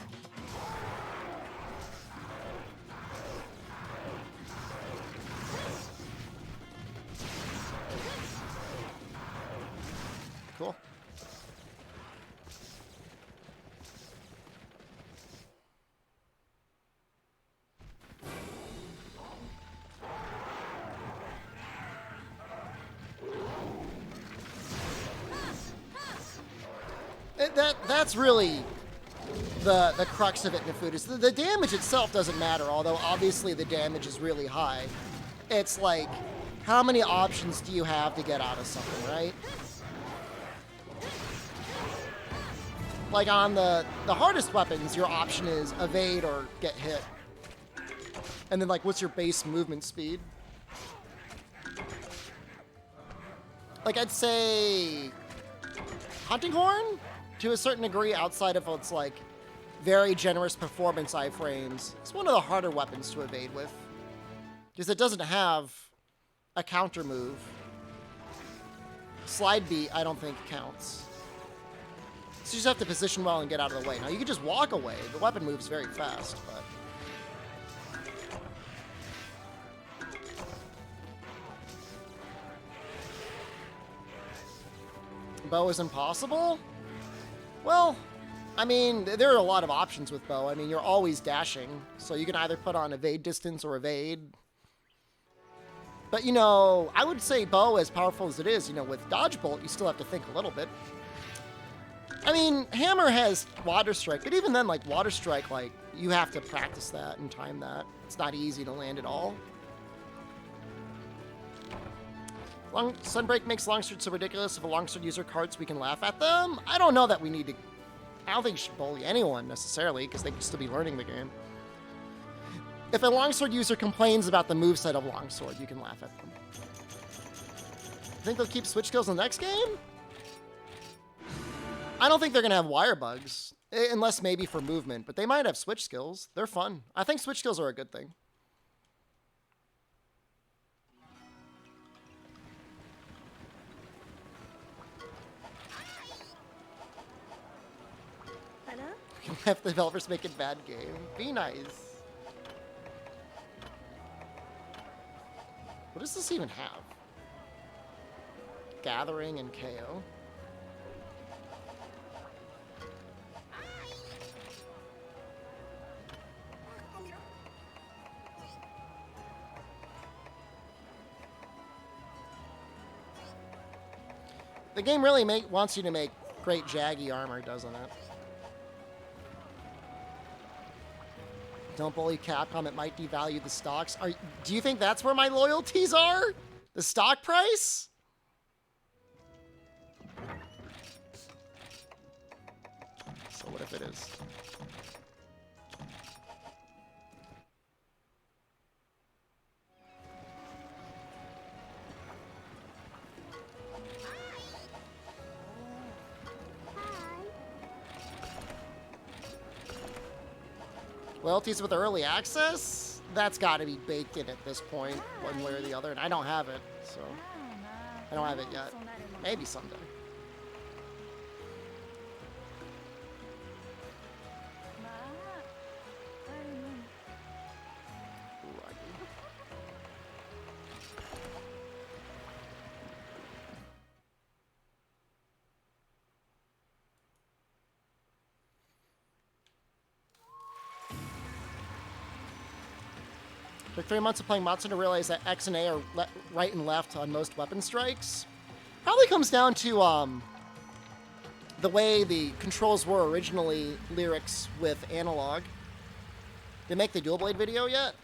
Cool. That's really the crux of it, Nefudis. The damage itself doesn't matter, although obviously the damage is really high. It's like, how many options do you have to get out of something, right? Like on the hardest weapons, your option is evade or get hit. And then like, what's your base movement speed? Like I'd say Hunting Horn, to a certain degree, outside of its like very generous performance iframes, it's one of the harder weapons to evade with. Because it doesn't have a counter move. Slide beat, I don't think counts. So you just have to position well and get out of the way. Now you can just walk away. The weapon moves very fast, but... Bow is impossible? Well, I mean, there are a lot of options with bow. I mean, you're always dashing, so you can either put on evade distance or evade. But, you know, I would say bow, as powerful as it is, you know, with dodge bolt, you still have to think a little bit. I mean, hammer has water strike, but even then, like, water strike, like, you have to practice that and time that. It's not easy to land at all. Sunbreak makes longsword so ridiculous. If a longsword user carts, we can laugh at them. I don't know that we need to... I don't think you should bully anyone, necessarily, because they can still be learning the game. If a longsword user complains about the moveset of longsword, you can laugh at them. Think they'll keep switch skills in the next game? I don't think they're going to have wire bugs, unless maybe for movement, but they might have switch skills. They're fun. I think switch skills are a good thing. If the developers make a bad game, be nice. What does this even have? Gathering and KO. The game really wants you to make great jaggy armor, doesn't it? Don't bully Capcom, it might devalue the stocks. Do you think that's where my loyalties are? The stock price? So what if it is? Loyalties with early access? That's got to be baked in at this point, one way or the other, and I don't have it, so I don't have it yet. Maybe someday. Took 3 months of playing Matsu to realize that X and A are right and left on most weapon strikes. Probably comes down to the way the controls were originally lyrics with analog. Did they make the dual blade video yet?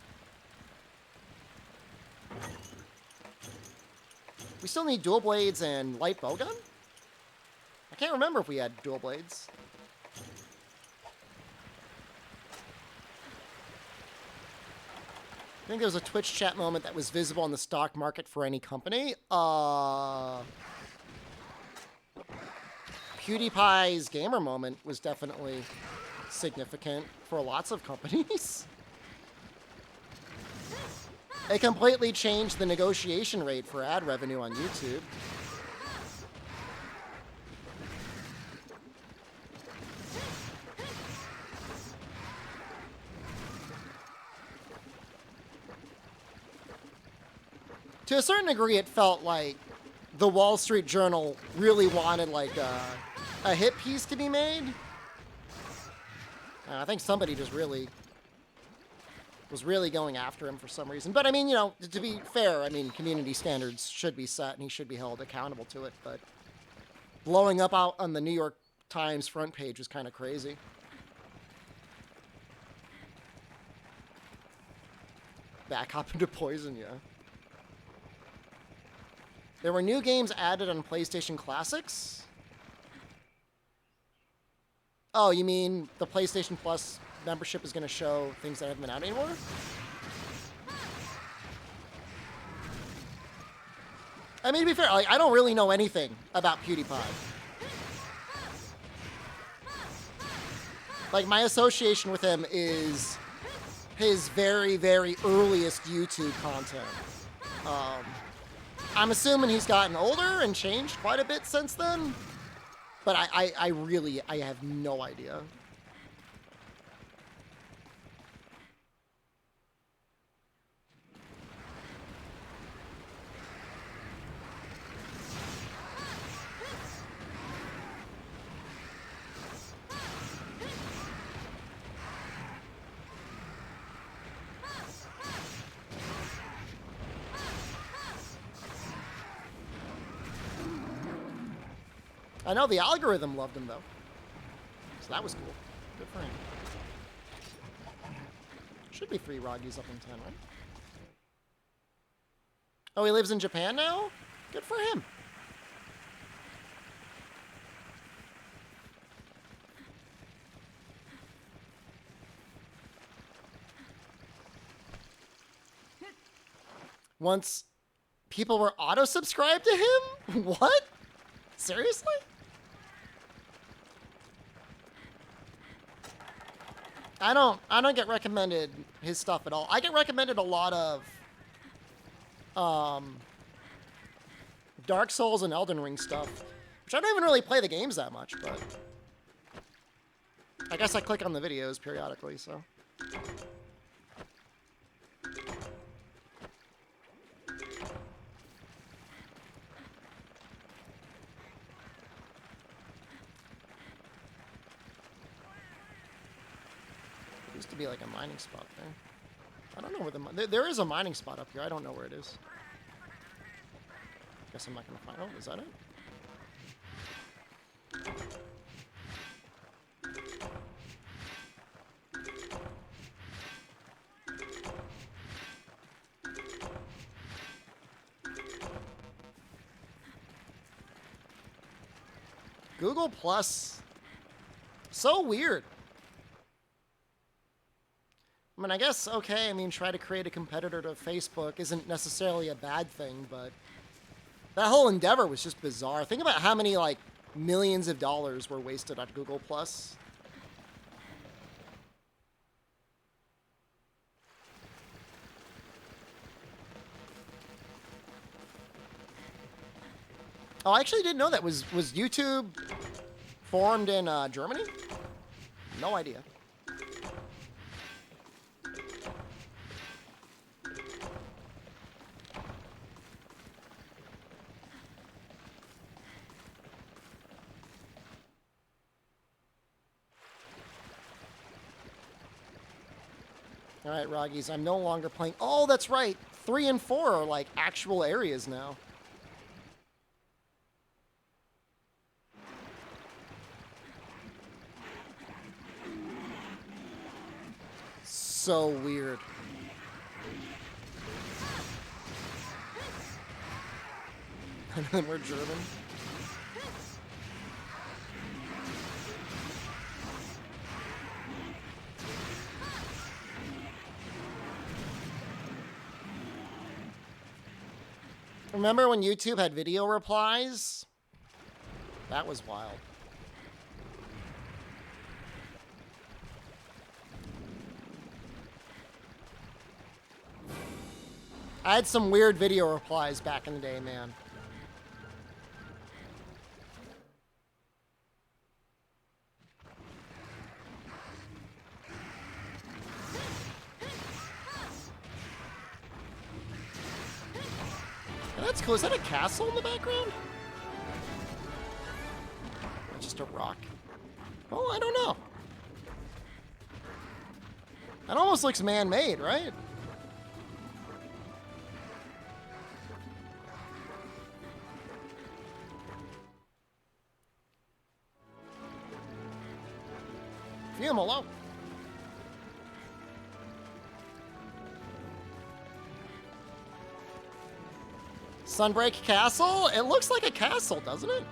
We still need dual blades and light bowgun? I can't remember if we had dual blades. I think there was a Twitch chat moment that was visible in the stock market for any company. PewDiePie's gamer moment was definitely significant for lots of companies. It completely changed the negotiation rate for ad revenue on YouTube. To a certain degree, it felt like the Wall Street Journal really wanted like a hit piece to be made. I think somebody just was really going after him for some reason. But I mean, you know, to be fair, I mean, community standards should be set and he should be held accountable to it. But blowing up out on the New York Times front page was kind of crazy. Back up into Poison, yeah. There were new games added on PlayStation Classics? Oh, you mean the PlayStation Plus membership is going to show things that haven't been out anymore? I mean, to be fair, like, I don't really know anything about PewDiePie. Like, my association with him is his very, very earliest YouTube content. I'm assuming he's gotten older and changed quite a bit since then, but I really have no idea. I know the algorithm loved him, though. So that was cool. Good for him. Should be 3 Roggies up in 10, right? Oh, he lives in Japan now? Good for him. Once people were auto-subscribed to him? What? Seriously? I don't get recommended his stuff at all. I get recommended a lot of Dark Souls and Elden Ring stuff, which I don't even really play the games that much, but I guess I click on the videos periodically, so. Used to be like a mining spot there. I don't know where there is a mining spot up here. I don't know where it is. Guess I'm not gonna find. Oh, is that it? Google Plus. So weird. I mean, I guess, okay, I mean, try to create a competitor to Facebook isn't necessarily a bad thing, but that whole endeavor was just bizarre. Think about how many, like, millions of dollars were wasted on Google Plus. Oh, I actually didn't know that. Was YouTube formed in Germany? No idea. All right, Roggies, I'm no longer playing. Oh, that's right. 3 and 4 are like actual areas now. So weird. And then we're German. Remember when YouTube had video replies? That was wild. I had some weird video replies back in the day, man. That's cool. Is that a castle in the background? Or just a rock? Oh, I don't know. That almost looks man-made, right? Leave him alone. Sunbreak Castle? It looks like a castle, doesn't it?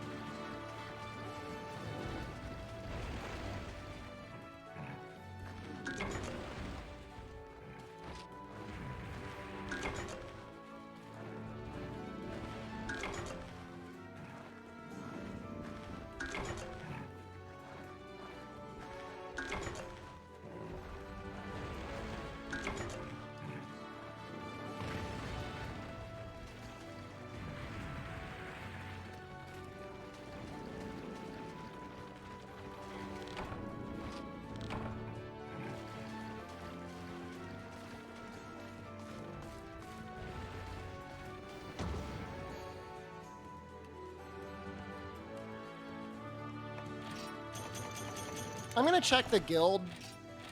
I'm gonna check the guild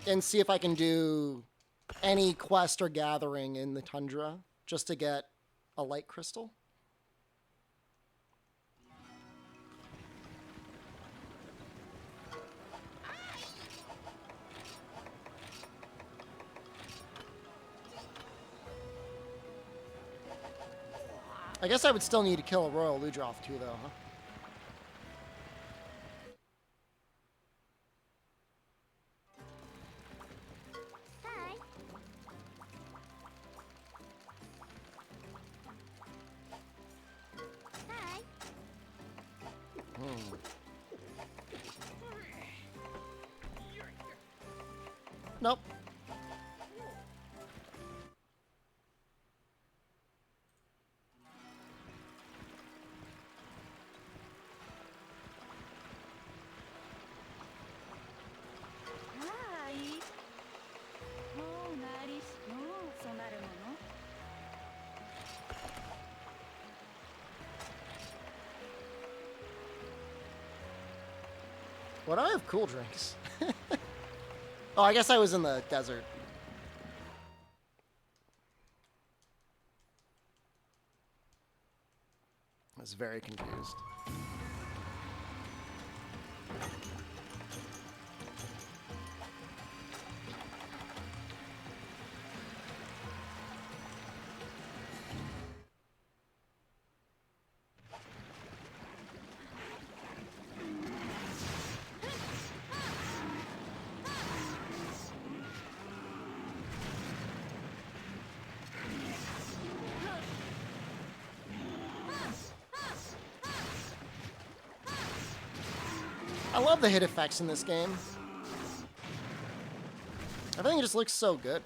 and see if I can do any quest or gathering in the tundra just to get a light crystal. I guess I would still need to kill a Royal Ludroth too, though, huh? Nope. What do I have cool drinks? Oh, I guess I was in the desert. I was very confused. I love the hit effects in this game. Everything just looks so good.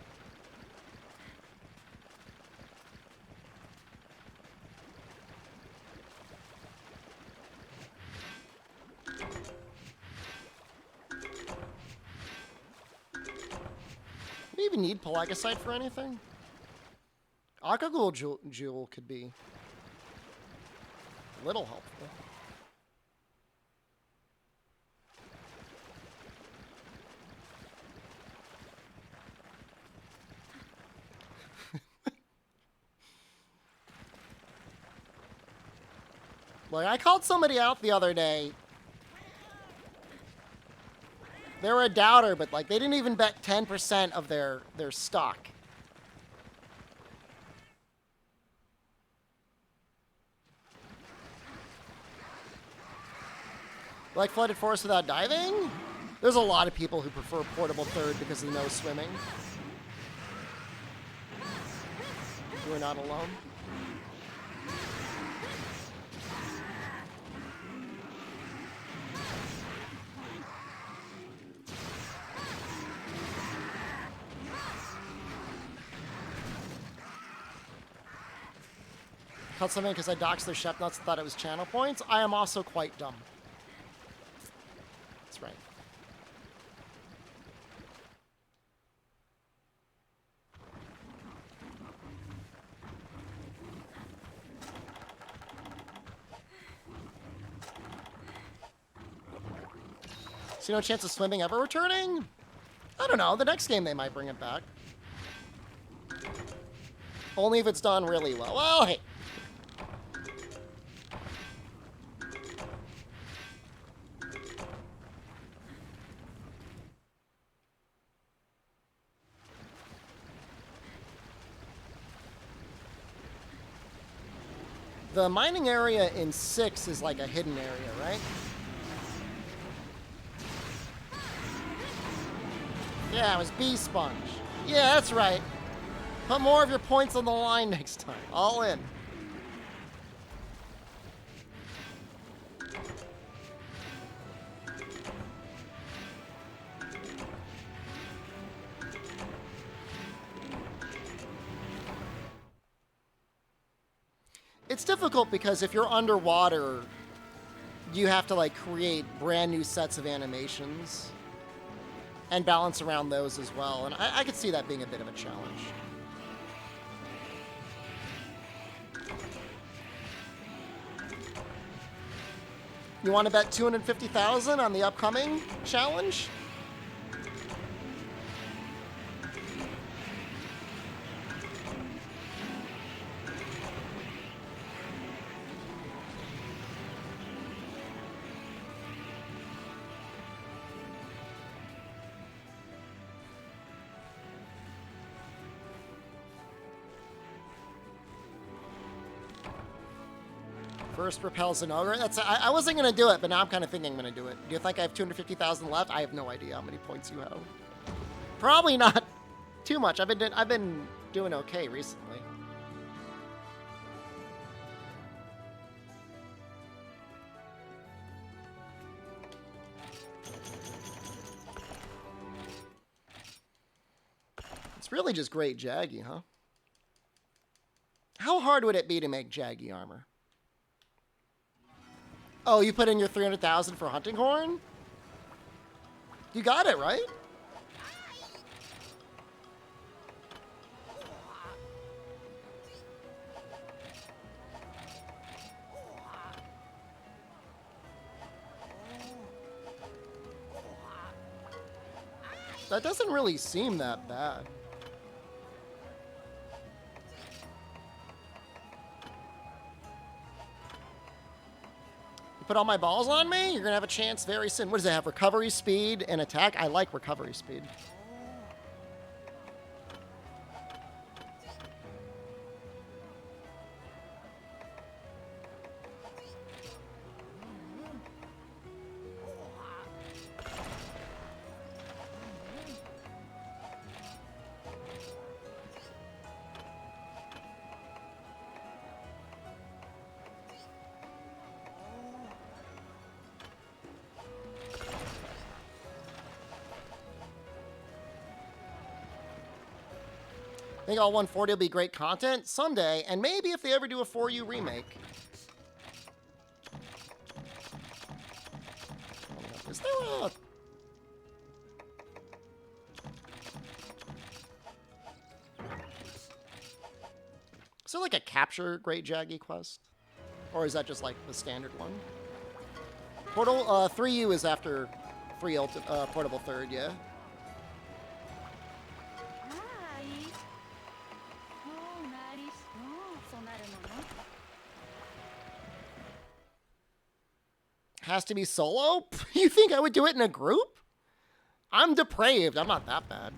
even need Pelagicite for anything? Aquaghoul Jewel could be a little helpful. Like, I called somebody out the other day. They were a doubter, but, like, they didn't even bet 10% of their stock. Like Flooded Forest without diving? There's a lot of people who prefer portable third because of no swimming. We're not alone. Called something because I doxed their chef nuts and thought it was channel points. I am also quite dumb. That's right. See no chance of swimming ever returning? I don't know. The next game they might bring it back. Only if it's done really well. Well, hey. The mining area in 6 is like a hidden area, right? Yeah, it was Bee Sponge. Yeah, that's right. Put more of your points on the line next time. All in. It's difficult because if you're underwater, you have to like create brand new sets of animations and balance around those as well. And I could see that being a bit of a challenge. You want to bet 250,000 on the upcoming challenge? First repels an ogre. I wasn't gonna do it, but now I'm kind of thinking I'm gonna do it. Do you think I have 250,000 left? I have no idea how many points you have. Probably not too much. I've been doing okay recently. It's really just great Jaggy, huh? How hard would it be to make Jaggy armor? Oh, you put in your 300,000 for Hunting Horn? You got it, right? That doesn't really seem that bad. Put all my balls on me? You're going to have a chance very soon. What does it have? Recovery speed and attack? I like recovery speed. I think all 140 will be great content someday, and maybe if they ever do a 4U remake. Is there a... Is there like a capture Great Jaggy quest? Or is that just like the standard one? Portal 3U is after Portable Third, yeah. Has to be solo? You think I would do it in a group? I'm depraved. I'm not that bad.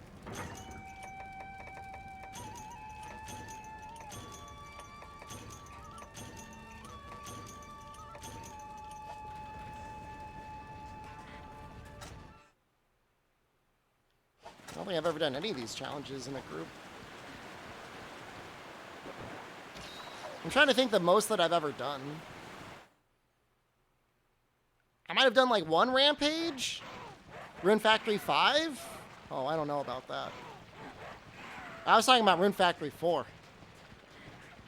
I don't think I've ever done any of these challenges in a group. I'm trying to think the most that I've ever done. I might have done like one rampage? Rune Factory 5? Oh, I don't know about that. I was talking about Rune Factory 4.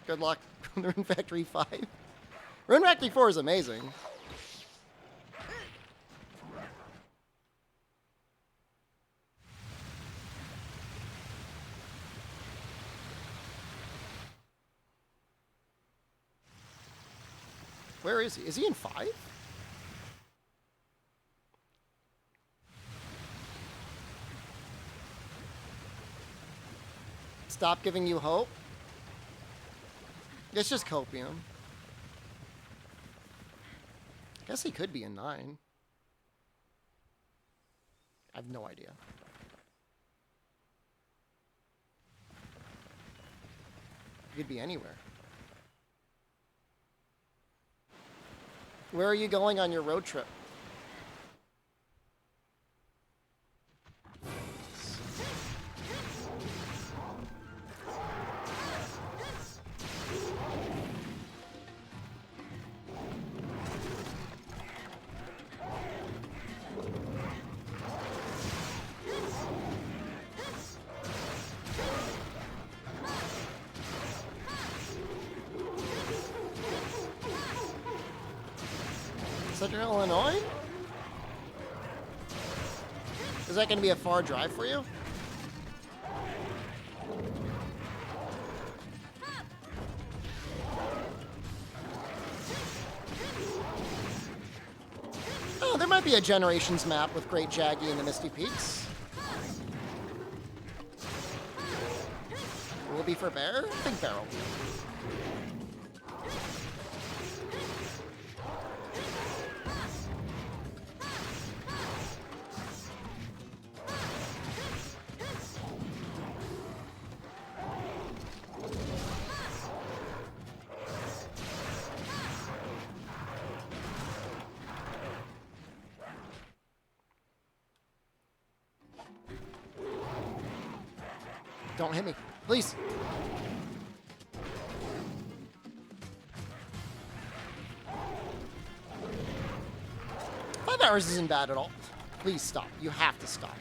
Good luck on Rune Factory 5. Rune Factory 4 is amazing. Where is he? Is he in 5? Stop giving you hope? It's just copium. I guess he could be in 9. I have no idea. He could be anywhere. Where are you going on your road trip? Southern Illinois? Is that going to be a far drive for you? Oh, there might be a Generations map with Great Jaggy and the Misty Peaks. Will it be for Bear? I think Bear will be. Don't hit me, please. 5 hours isn't bad at all. Please stop. You have to stop.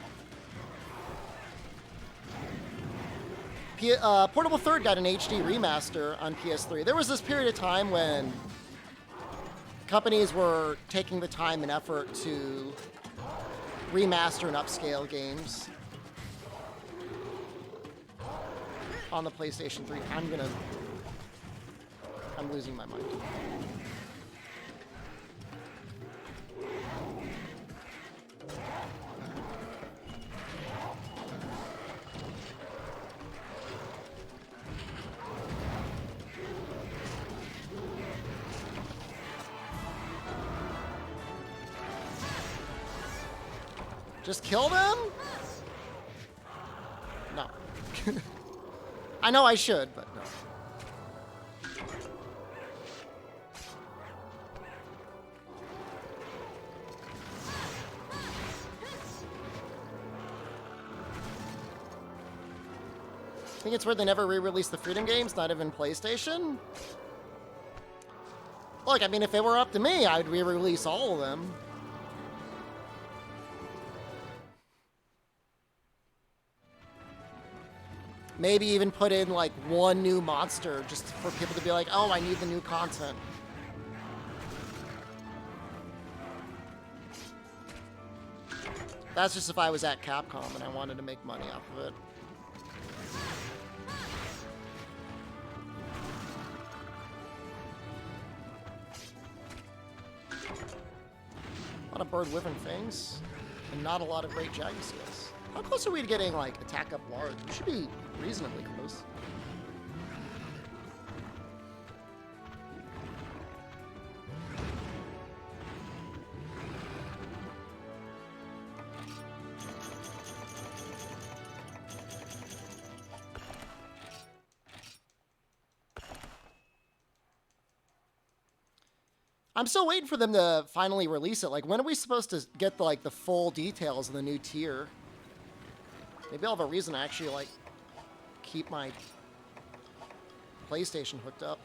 Portable Third got an HD remaster on PS3. There was this period of time when companies were taking the time and effort to remaster and upscale games on the PlayStation 3. I'm losing my mind. Just kill them? No. I know I should, but no. I think it's weird they never re-released the Freedom games, not even PlayStation. Look, I mean, if it were up to me, I'd re-release all of them. Maybe even put in, like, one new monster just for people to be like, oh, I need the new content. That's just if I was at Capcom and I wanted to make money off of it. A lot of bird wyvern fangs, and not a lot of great jaggy skills. How close are we to getting, like, attack up large? We should be reasonably close. I'm still waiting for them to finally release it. Like, when are we supposed to get the full details of the new tier? Maybe I'll have a reason to actually, like, keep my PlayStation hooked up.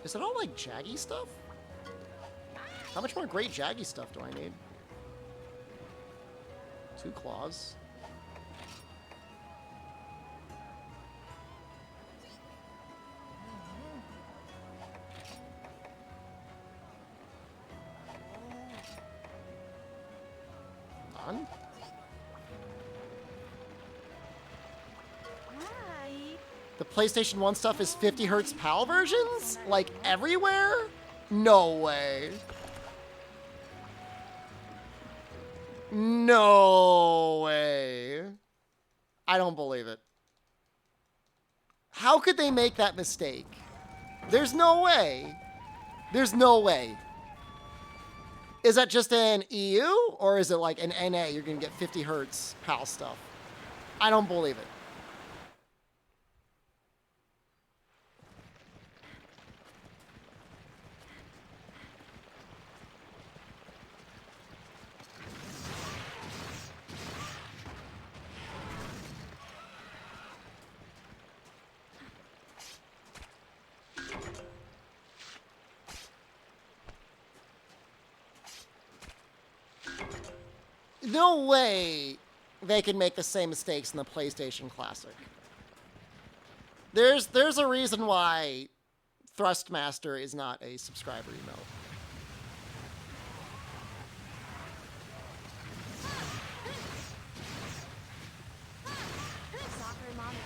Is it all, like, jaggy stuff? How much more great jaggy stuff do I need? 2 claws. None? The PlayStation 1 stuff is 50 hertz PAL versions? Like, everywhere? No way. No way. I don't believe it. How could they make that mistake? There's no way. There's no way. Is that just an EU? Or is it like an NA? You're going to get 50 hertz PAL stuff. I don't believe it. No way they can make the same mistakes in the PlayStation Classic. There's a reason why Thrustmaster is not a subscriber emote.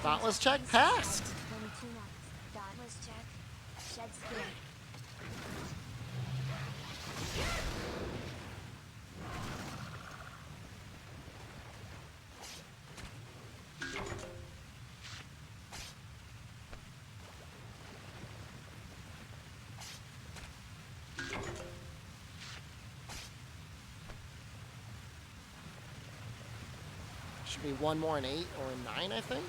Dauntless check passed. Dauntless check. Shed skin. Should be one more in 8 or in 9, I think.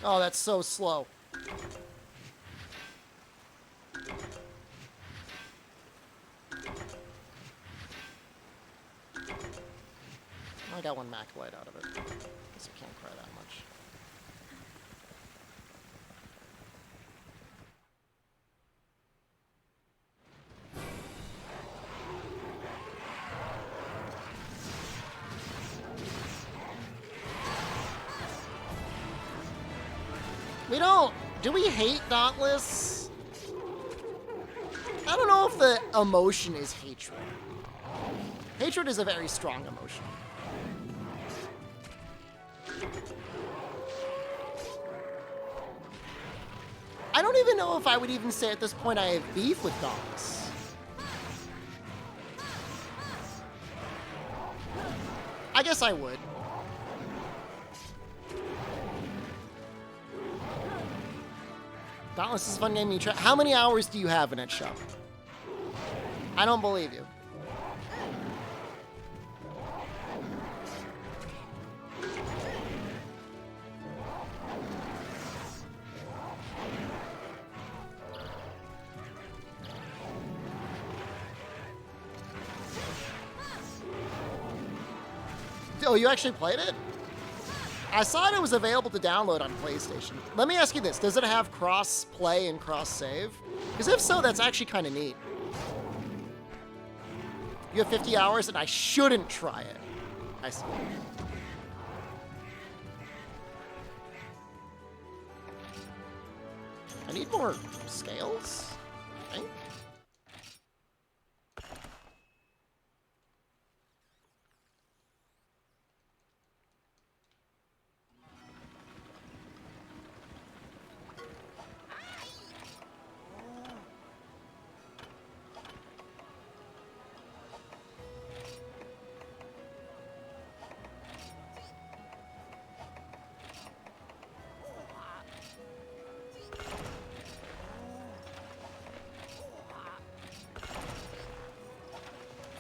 Oh, that's so slow. I got one Maclight out of it. Guess I can't cry that much. We don't... Do we hate Dauntless? I don't know if the emotion is hatred. Hatred is a very strong emotion. I don't even know if I would even say at this point I have beef with Dauntless. I guess I would. Dauntless is a fun game. How many hours do you have in it, Shep? I don't believe you. Oh, you actually played it? I saw it was available to download on PlayStation. Let me ask you this. Does it have cross-play and cross-save? Because if so, that's actually kind of neat. You have 50 hours, and I shouldn't try it. I see. I need more scales, I think.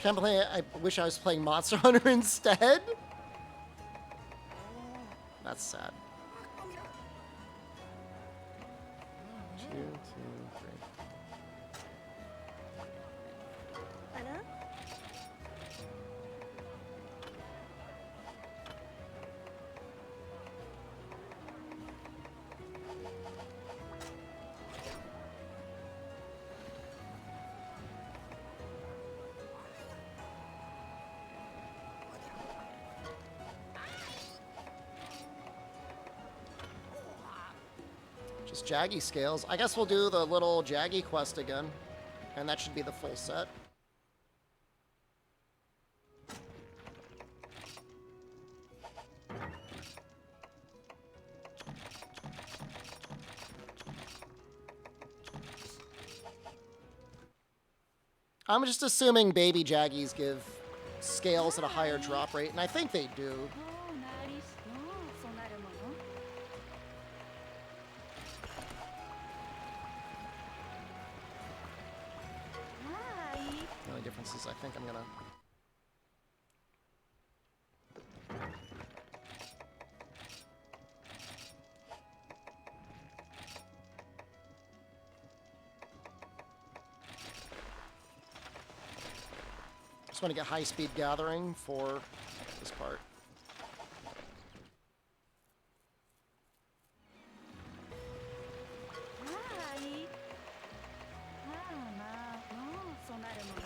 Can't believe I wish I was playing Monster Hunter instead. That's sad. 2, 2, 3. あら Just Jaggy scales. I guess we'll do the little Jaggy quest again. And that should be the full set. I'm just assuming baby Jaggies give scales at a higher drop rate, and I think they do. そうなりそうなるもの Hi. The only difference is I think I'm gonna... Just want to get high-speed gathering for this part. Hi. まあまあ、そうなるもの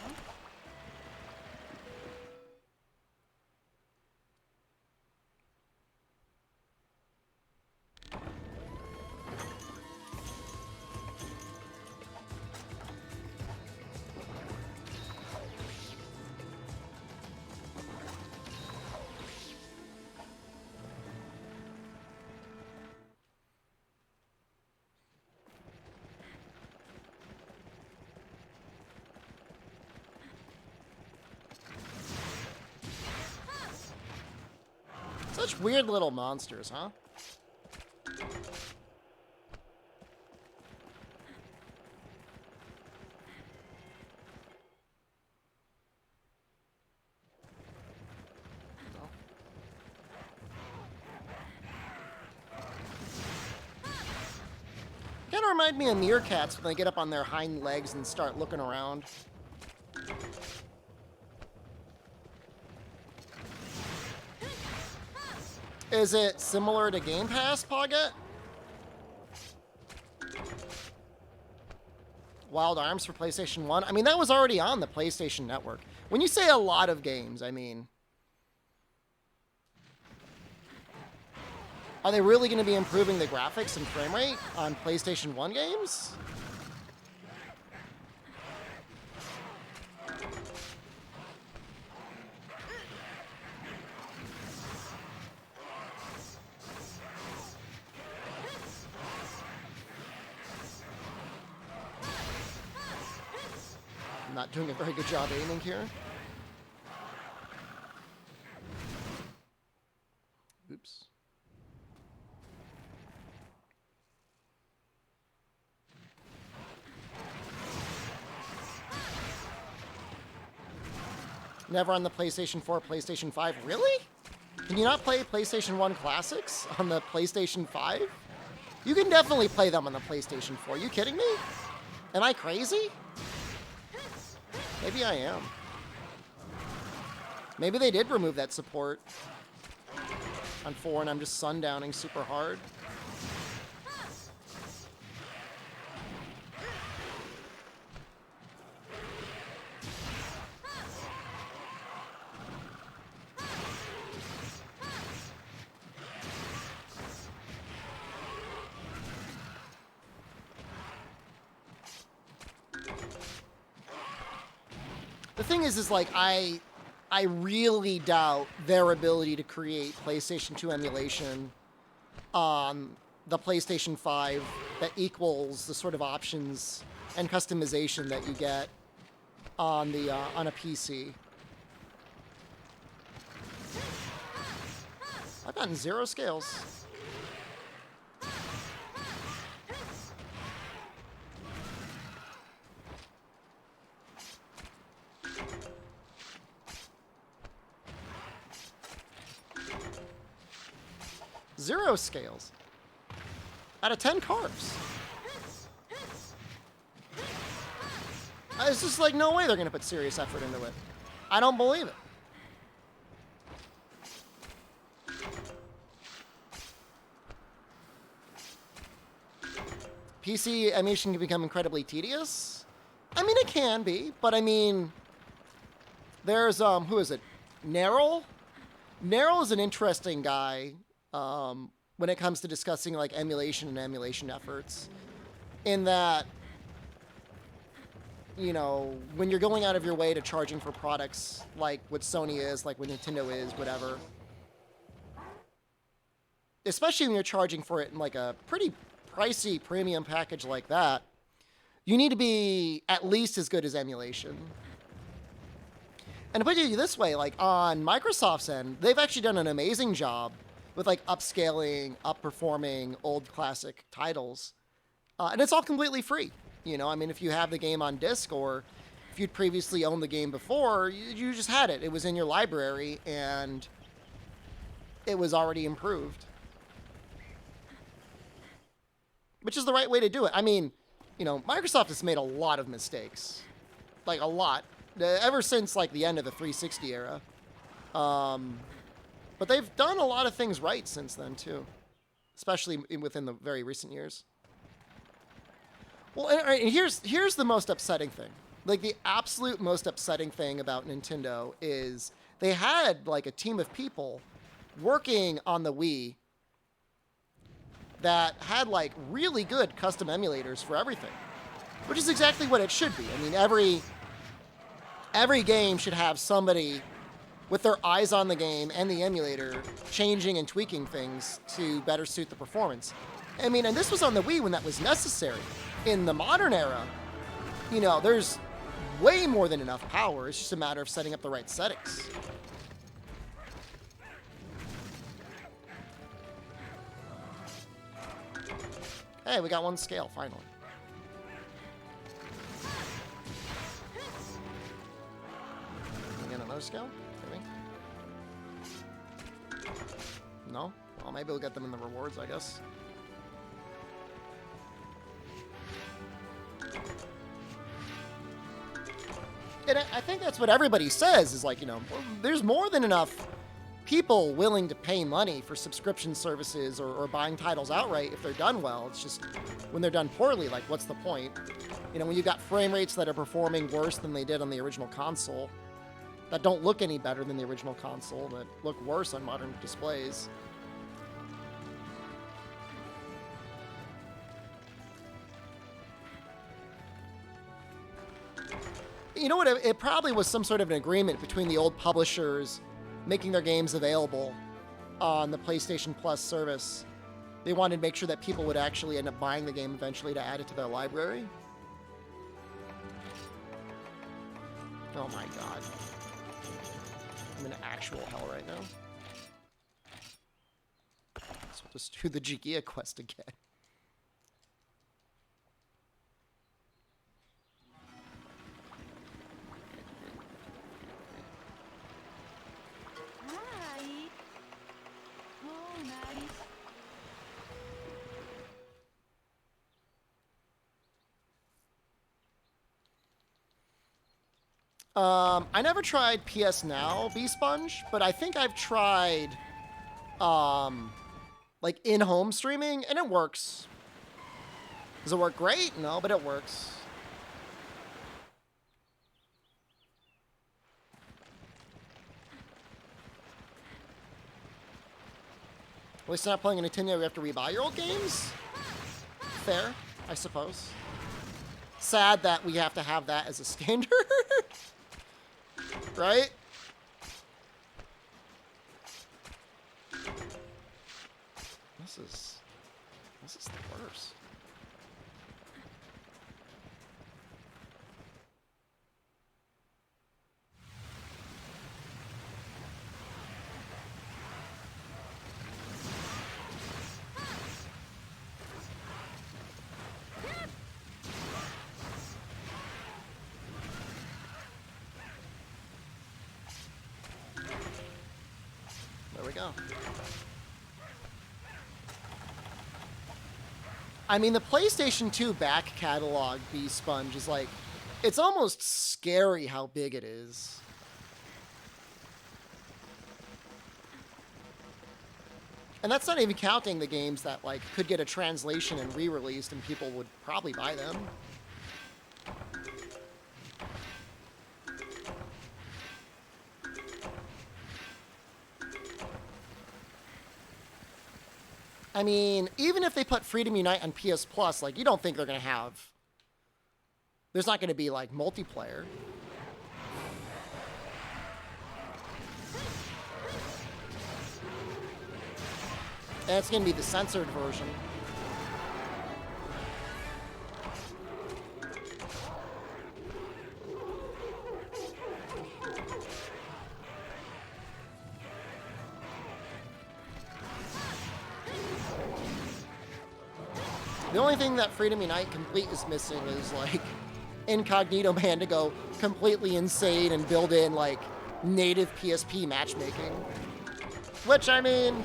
Such weird little monsters, huh? Kind of remind me of meerkats when they get up on their hind legs and start looking around. Is it similar to Game Pass, Pocket? Wild Arms for PlayStation 1? I mean, that was already on the PlayStation Network. When you say a lot of games, I mean... Are they really going to be improving the graphics and frame rate on PlayStation 1 games? I'm not doing a very good job aiming here. Oops. Never on the PlayStation 4, PlayStation 5. Really? Can you not play PlayStation 1 classics on the PlayStation 5? You can definitely play them on the PlayStation 4. Are you kidding me? Am I crazy? Maybe I am. Maybe they did remove that support on 4 and I'm just sundowning super hard. The thing is like I really doubt their ability to create PlayStation 2 emulation on the PlayStation 5 that equals the sort of options and customization that you get on the on a PC. I've gotten 0 scales. Zero scales. Out of 10 carbs. It's just like, no way they're going to put serious effort into it. I don't believe it. PC emulation can become incredibly tedious. I mean, it can be, but I mean, there's, who is it? Nerl? Nerl is an interesting guy when it comes to discussing like emulation and emulation efforts, in that, you know, when you're going out of your way to charging for products like what Sony is, like what Nintendo is, whatever, especially when you're charging for it in like a pretty pricey premium package like that, you need to be at least as good as emulation. And to put it this way, like on Microsoft's end, they've actually done an amazing job with like upscaling, up-performing old classic titles. And it's all completely free. You know, I mean, if you have the game on disc, or if you'd previously owned the game before, you just had it. It was in your library, and it was already improved. Which is the right way to do it. I mean, you know, Microsoft has made a lot of mistakes. Like, a lot. Ever since, like, the end of the 360 era. But they've done a lot of things right since then, too. Especially within the very recent years. Well, and here's the most upsetting thing. Like, the absolute most upsetting thing about Nintendo is they had, like, a team of people working on the Wii that had, like, really good custom emulators for everything. Which is exactly what it should be. I mean, every game should have somebody with their eyes on the game and the emulator changing and tweaking things to better suit the performance. I mean, and this was on the Wii when that was necessary. In the modern era, you know, there's way more than enough power. It's just a matter of setting up the right settings. Hey, we got one scale, finally. Can we get another scale? Maybe? No? Well, maybe we'll get them in the rewards, I guess. And I think that's what everybody says, is like, you know, well, there's more than enough people willing to pay money for subscription services or buying titles outright if they're done well. It's just when they're done poorly, like, what's the point? You know, when you've got frame rates that are performing worse than they did on the original console, that don't look any better than the original console, that look worse on modern displays. You know what? It probably was some sort of an agreement between the old publishers making their games available on the PlayStation Plus service. They wanted to make sure that people would actually end up buying the game eventually to add it to their library. Oh my god. I'm in actual hell right now. So we'll just do the Jigia quest again. I never tried PS Now B-Sponge, but I think I've tried, like, in-home streaming, and it works. Does it work great? No, but it works. At least not playing a Nintendo, you have to rebuy your old games? Fair, I suppose. Sad that we have to have that as a standard. Right? This is the worst. There we go. I mean, the PlayStation 2 back catalog B-Sponge is like, it's almost scary how big it is. And that's not even counting the games that like could get a translation and re-released and people would probably buy them. I mean, even if they put Freedom Unite on PS Plus, like, you don't think they're going to have... There's not going to be, like, multiplayer. And it's going to be the censored version. The only thing that Freedom Unite Complete is missing is, like, Incognito Man to go completely insane and build in, like, native PSP matchmaking. Which, I mean,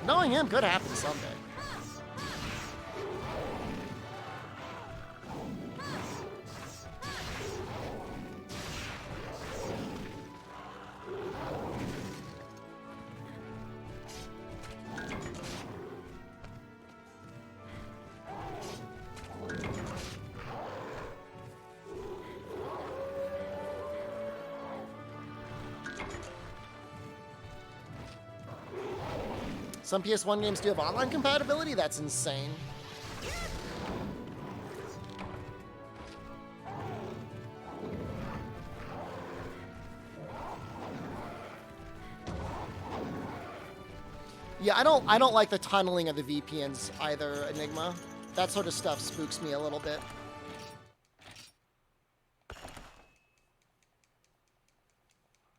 knowing him could happen someday. Some PS1 games do have online compatibility? That's insane. Yeah, I don't like the tunneling of the VPNs either, Enigma. That sort of stuff spooks me a little bit.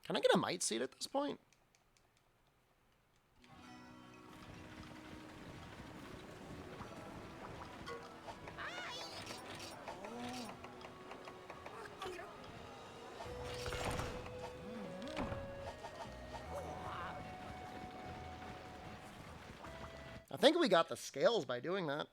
Can I get a might seat at this point? I think we got the scales by doing that.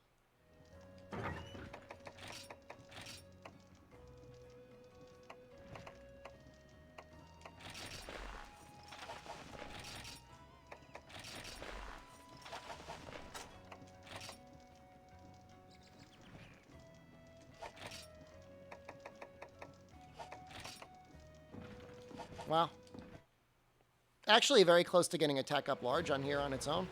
Wow. Actually, very close to getting a tech up large on here on its own.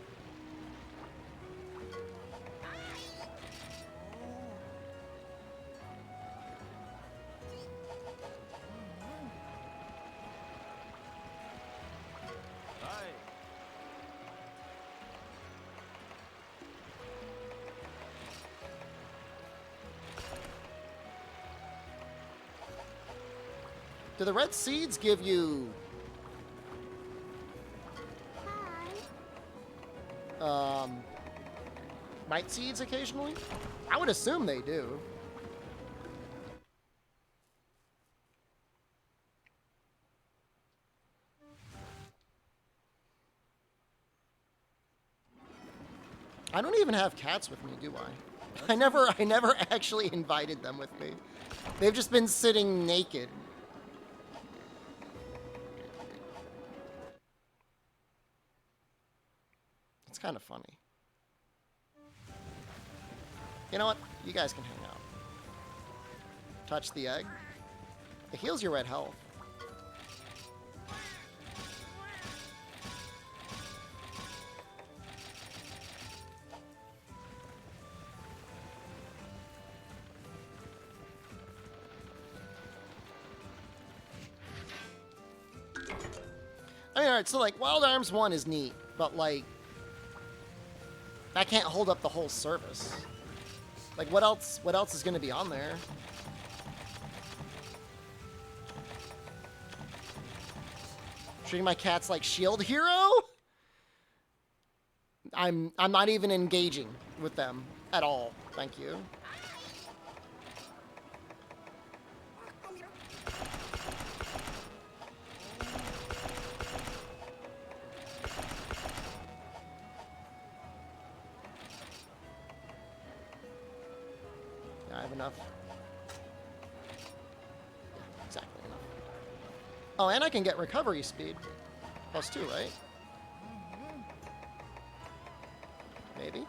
Do the red seeds give you... might seeds occasionally? I would assume they do. I don't even have cats with me, do I? I never actually invited them with me. They've just been sitting naked. It's kind of funny. You know what? You guys can hang out. Touch the egg. It heals your red health. I mean, alright, so like Wild Arms 1 is neat, but like that can't hold up the whole service. Like what else is gonna be on there? Treating my cats like shield hero? I'm not even engaging with them at all. Thank you. Yeah, I have enough. Yeah, exactly enough. Oh, and I can get recovery speed. +2, right? Maybe.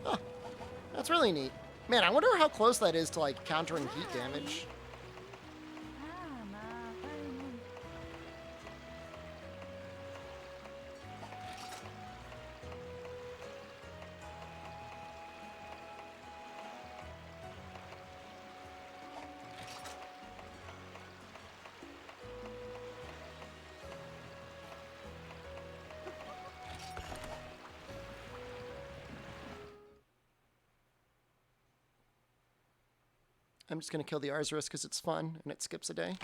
Huh. That's really neat. Man, I wonder how close that is to like countering heat damage. I'm just gonna kill the Arzuros because it's fun and it skips a day.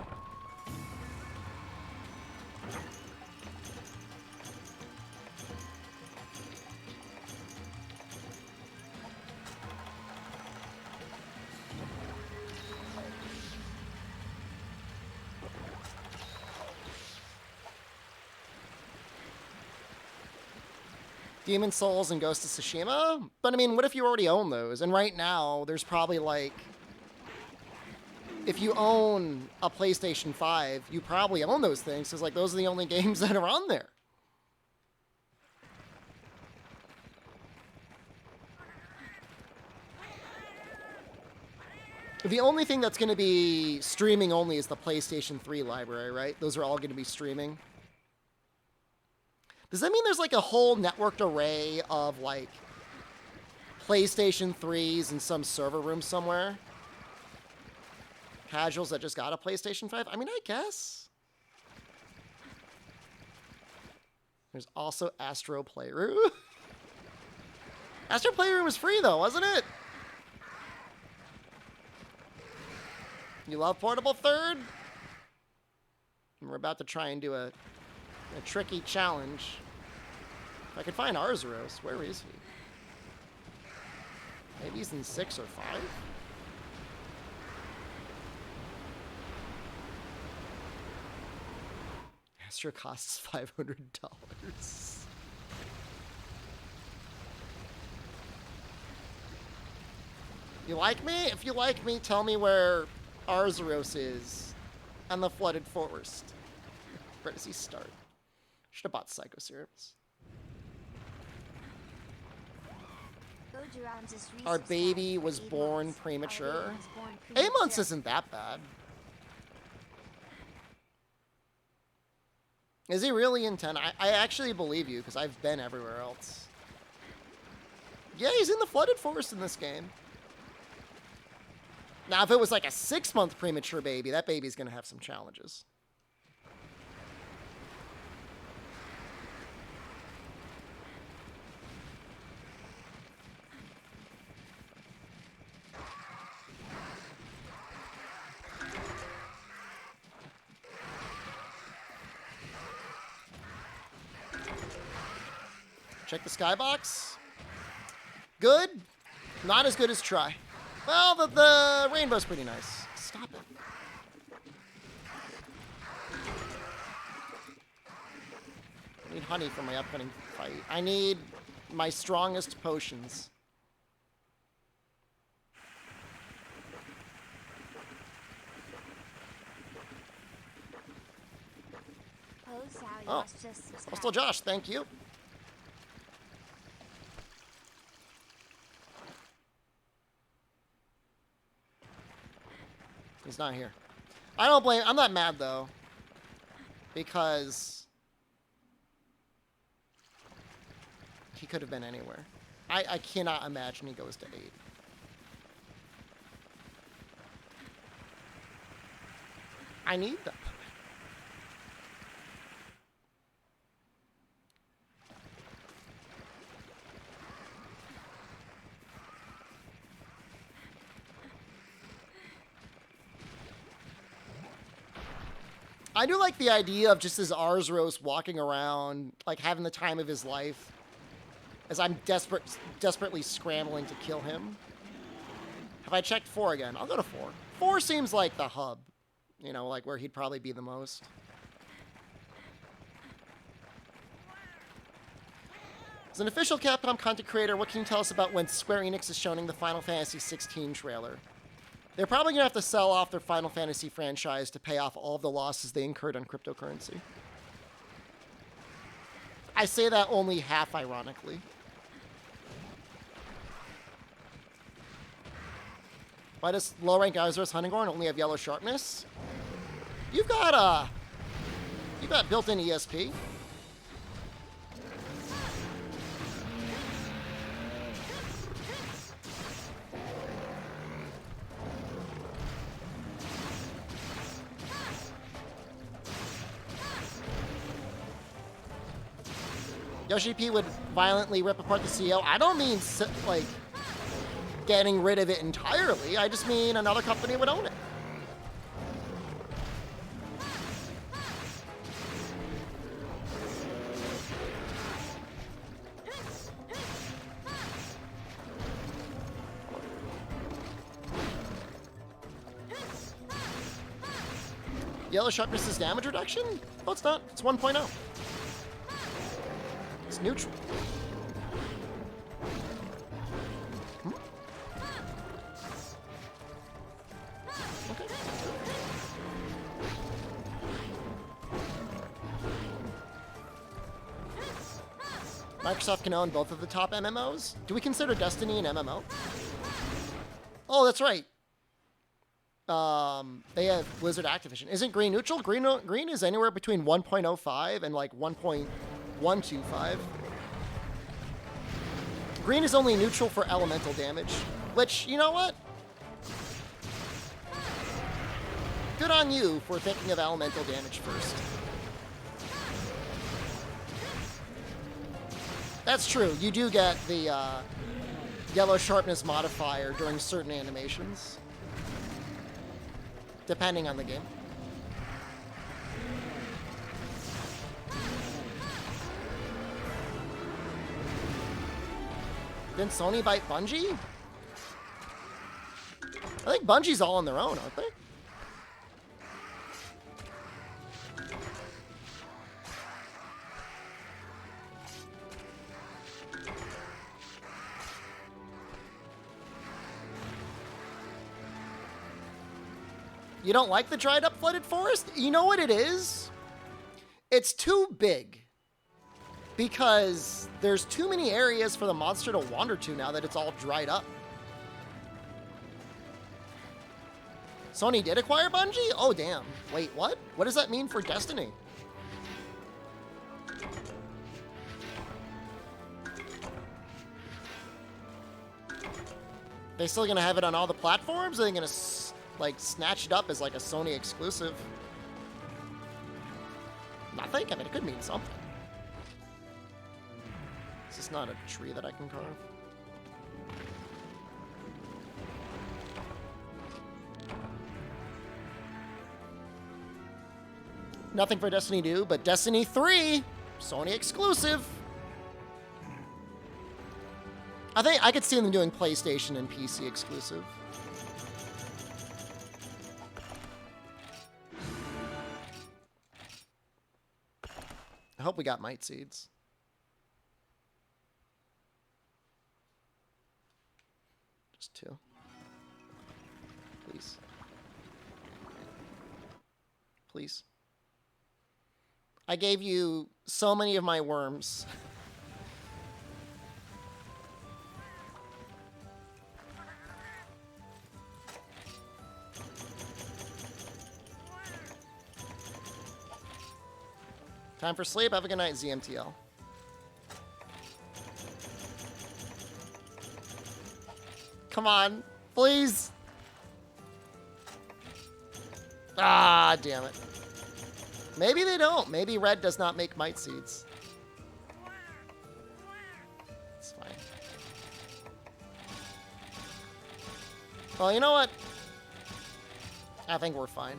Demon Souls and Ghost of Tsushima? But I mean, what if you already own those? And right now, there's probably like... If you own a PlayStation 5, you probably own those things, because like those are the only games that are on there. The only thing that's going to be streaming only is the PlayStation 3 library, right? Those are all going to be streaming. Does that mean there's like a whole networked array of like PlayStation 3s in some server room somewhere? Casuals that just got a PlayStation 5? I mean, I guess. There's also Astro Playroom. Astro Playroom was free though, wasn't it? You love Portable Third? And we're about to try and do a tricky challenge. If I could find Arzuros, where is he? Maybe he's in 6 or 5? Astro costs $500. You like me? If you like me, tell me where Arzuros is on the Flooded Forest. Where does he start? Should have bought Psycho Serums. Our baby was born premature. 8 months isn't that bad. Is he really in 10? I actually believe you, because I've been everywhere else. Yeah, he's in the Flooded Forest in this game. Now, if it was like a 6-month premature baby, that baby's going to have some challenges. Check the skybox. Good. Not as good as try. Well, the rainbow's pretty nice. Stop it. I need honey for my upcoming fight. I need my strongest potions. Oh, Postal Josh, thank you. He's not here. I don't blame... I'm not mad, though. Because... he could have been anywhere. I cannot imagine he goes to 8. I need them. I do like the idea of just this Arzros walking around, like having the time of his life, as I'm desperately scrambling to kill him. Have I checked 4 again? I'll go to 4. 4 seems like the hub, you know, like where he'd probably be the most. As an official Capcom content creator, what can you tell us about when Square Enix is showing the Final Fantasy XVI trailer? They're probably going to have to sell off their Final Fantasy franchise to pay off all of the losses they incurred on cryptocurrency. I say that only half ironically. Why does low-rank Azuros Huntingorn only have yellow sharpness? You've got built-in ESP. Yoshi P would violently rip apart the CEO. I don't mean, like, getting rid of it entirely. I just mean another company would own it. Yellow sharpness is damage reduction? No, it's not. It's 1.0. It's neutral. Okay. Microsoft can own both of the top MMOs? Do we consider Destiny an MMO? Oh, that's right. They have Blizzard Activision. Isn't green neutral? Green is anywhere between 1.05 and like 1.125. Green is only neutral for elemental damage, which, you know what? Good on you for thinking of elemental damage first. That's true. You do get the yellow sharpness modifier during certain animations, depending on the game. Didn't Sony bite Bungie? I think Bungie's all on their own, aren't they? You don't like the dried up flooded forest? You know what it is? It's too big. Because there's too many areas for the monster to wander to now that it's all dried up. Sony did acquire Bungie? Oh, damn. Wait, what? What does that mean for Destiny? They still gonna have it on all the platforms? Are they gonna like snatch it up as like a Sony exclusive? Nothing? I mean, it could mean something. Is this not a tree that I can carve? Nothing for Destiny 2, but Destiny 3, Sony exclusive. I think I could see them doing PlayStation and PC exclusive. I hope we got Might Seeds. Just 2. Please. Please. I gave you so many of my worms. Time for sleep. Have a good night, ZMTL. Come on. Please. Ah, damn it. Maybe they don't. Maybe red does not make might seeds. It's fine. Well, you know what? I think we're fine.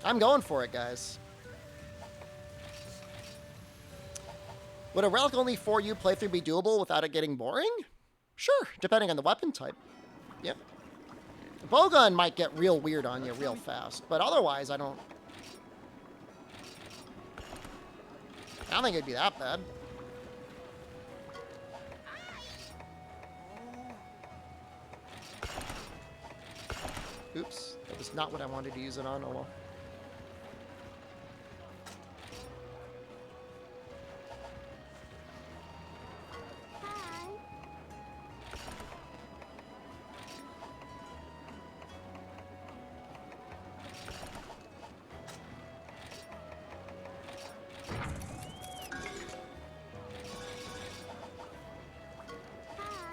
I'm going for it, guys. Would a relic only 4U playthrough be doable without it getting boring? Sure, depending on the weapon type. Yep. Bowgun might get real weird on you real fast, but otherwise I don't think it'd be that bad. Oops, that was not what I wanted to use it on. Oh well.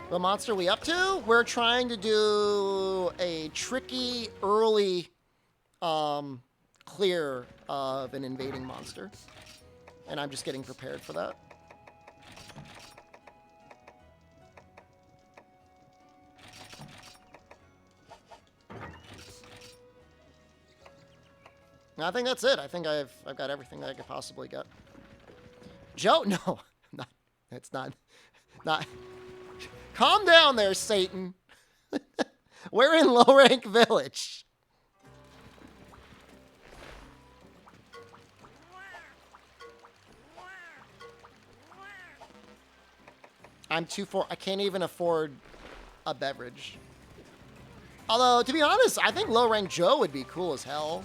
What monster are we up to? We're trying to do a tricky early clear of an invading monster. And I'm just getting prepared for that. I think that's it. I think I've got everything that I could possibly get. Joe? No. Not. It's not. Not. Calm down there, Satan. We're in low rank village. I'm I can't even afford a beverage. Although, to be honest, I think low rank Joe would be cool as hell.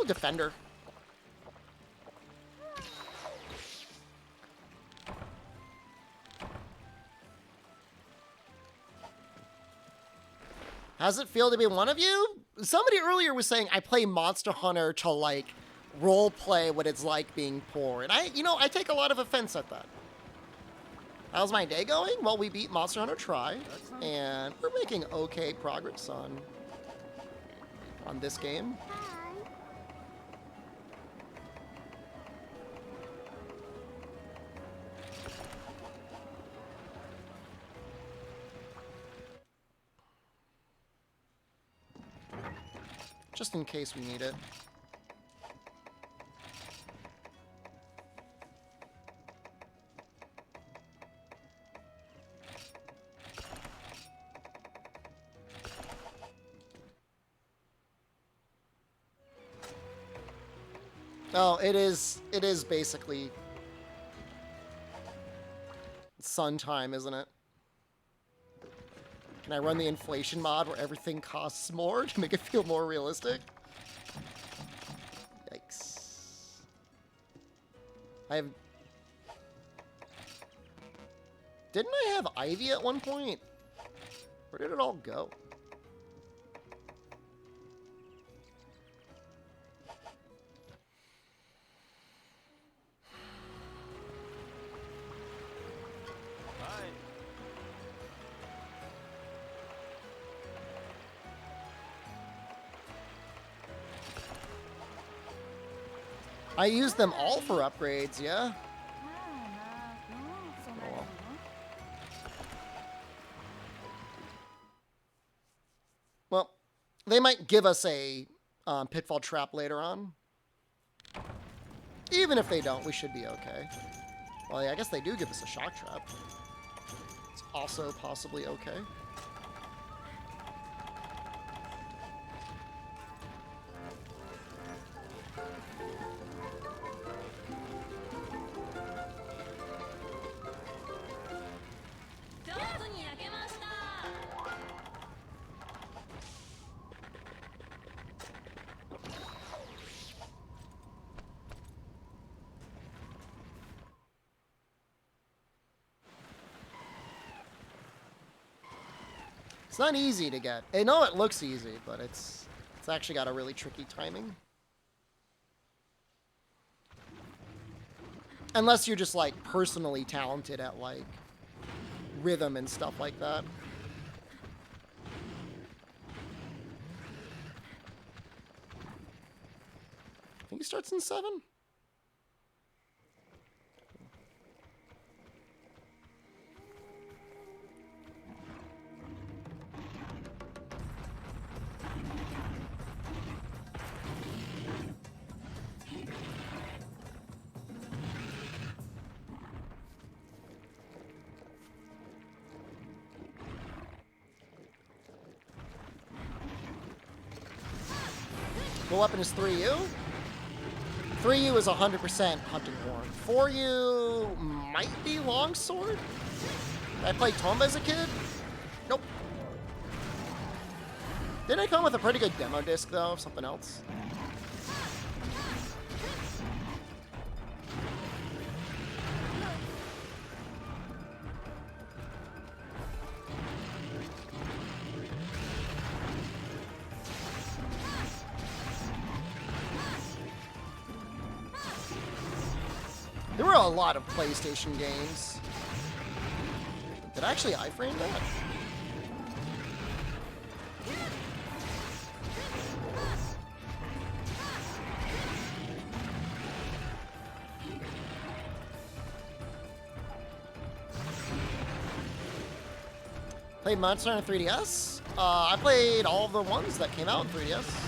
Defender. How's it feel to be one of you? Somebody earlier was saying I play Monster Hunter to like role play what it's like being poor, and I take a lot of offense at that. How's my day going? Well, we beat Monster Hunter Tri, and we're making okay progress on this game. Just in case we need it. Oh, it is basically sun time, isn't it? Can I run the inflation mod where everything costs more to make it feel more realistic? Yikes. Didn't I have Ivy at one point? Where did it all go? I use them all for upgrades, yeah? Oh. Well, they might give us a pitfall trap later on. Even if they don't, we should be okay. Well, yeah, I guess they do give us a shock trap. It's also possibly okay. It's not easy to get. I know it looks easy, but it's actually got a really tricky timing. Unless you're just, like, personally talented at, like, rhythm and stuff like that. I think he starts in 7. What weapon is 3U? 3U is 100% hunting horn. 4U might be longsword? I played Tomba as a kid? Nope. Didn't it come with a pretty good demo disc, though, of something else? There were a lot of PlayStation games. Did I actually iframe that? Played Monster on 3DS? I played all the ones that came out in 3DS.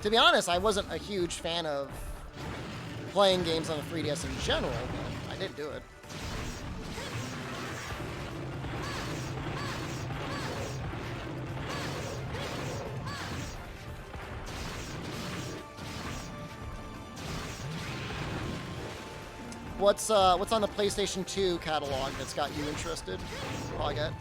To be honest, I wasn't a huge fan of playing games on the 3DS in general, but I did do it. What's on the PlayStation 2 catalog that's got you interested? I'll get.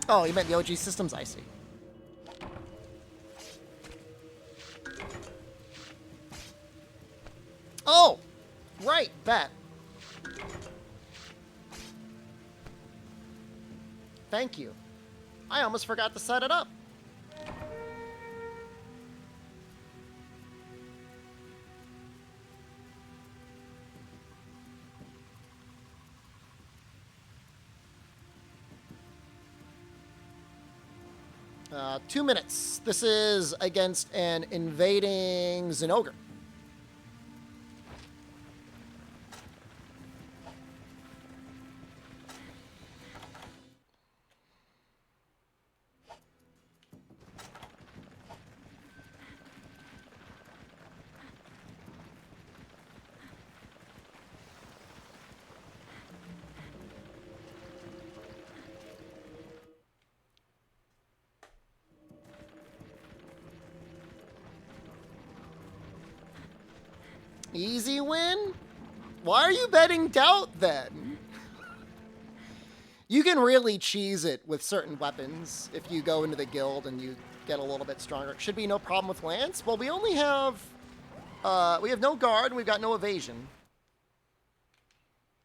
Oh, you meant the OG systems? I see. Oh! Right, bet. Thank you. I almost forgot to set it up. Uh, 2 minutes. This is against an invading Zinogre. Easy win? Why are you betting doubt then? You can really cheese it with certain weapons if you go into the guild and you get a little bit stronger. Should be no problem with Lance. Well, we only have we have no guard and we've got no evasion.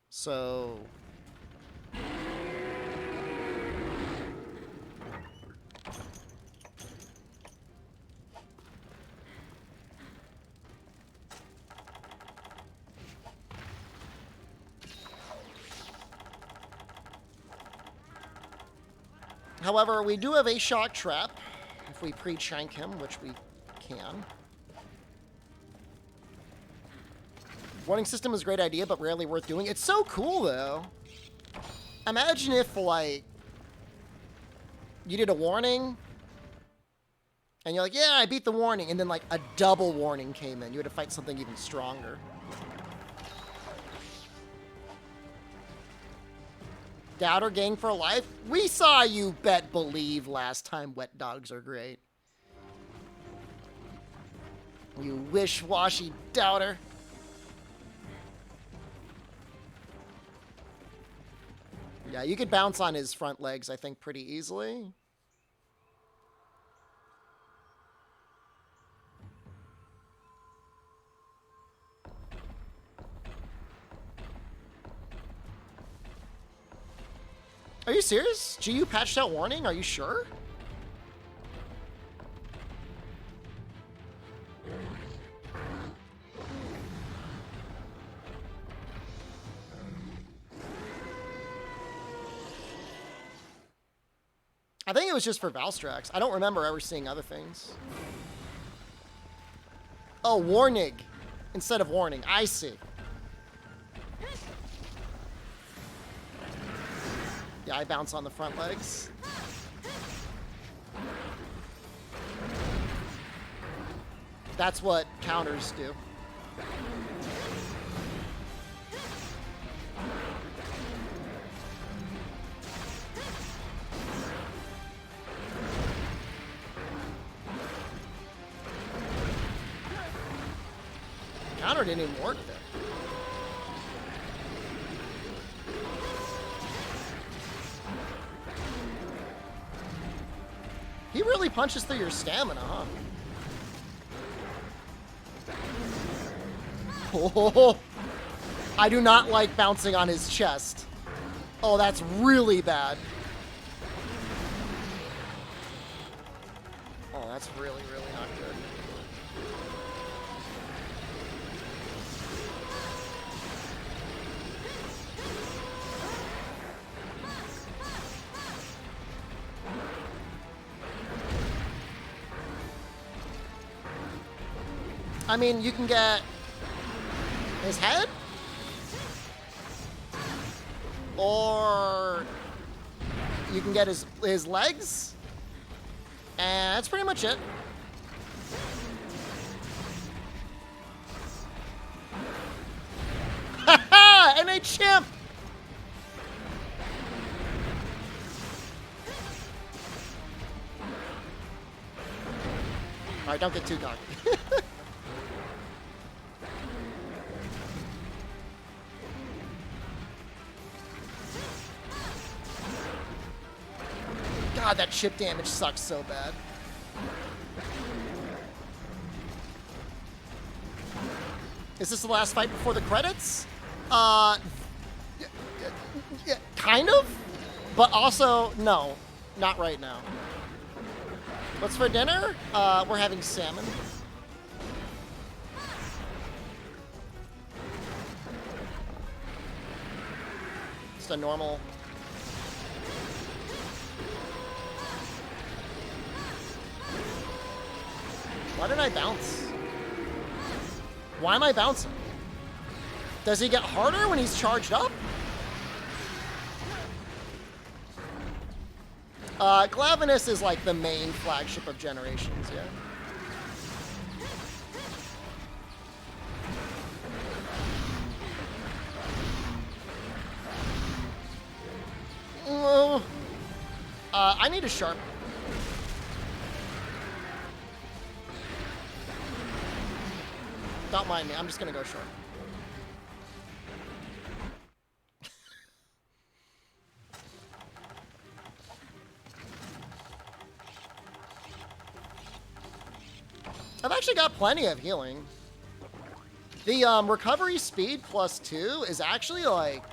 So however, we do have a shock trap if we pre-shank him, which we can. Warning system is a great idea, but rarely worth doing. It's so cool, though. Imagine if, like, you did a warning, And you're like, yeah, I beat the warning. And then like a double warning came in. You had to fight something even stronger. Doubter gang for life? We saw you bet believe last time wet dogs are great. You wish-washy doubter. Yeah, you could bounce on his front legs, I think, pretty easily. Are you serious? GU patched out warning? Are you sure? I think it was just for Valstrax. I don't remember ever seeing other things. Oh, warnig instead of warning. I see. Yeah, I bounce on the front legs. That's what counters do. Counter didn't even work there. He really punches through your stamina, huh? Oh, I do not like bouncing on his chest. Oh, that's really bad. Oh, that's really, really not good. I mean, you can get his head, or you can get his legs, and that's pretty much it. Haha! And a chimp! Alright, don't get too cocky. God, that chip damage sucks so bad. Is this the last fight before the credits? Yeah, kind of, but also no, not right now. What's for dinner? We're having salmon. Just a normal. Why did I bounce? Why am I bouncing? Does he get harder when he's charged up? Glavenus is like the main flagship of Generations, yeah. I need a sharp. Don't mind me, I'm just gonna go short. I've actually got plenty of healing. The recovery speed +2 is actually like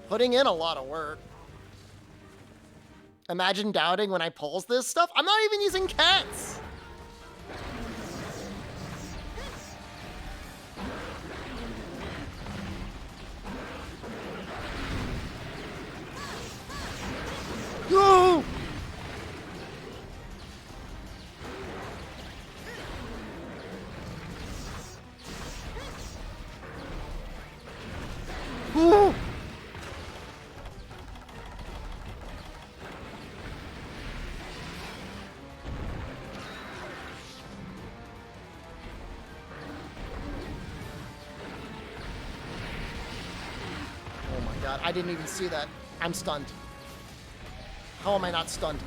putting in a lot of work. Imagine doubting when I pulse this stuff. I'm not even using cats. Go! Ooh. I didn't even see that. I'm stunned. How am I not stunned?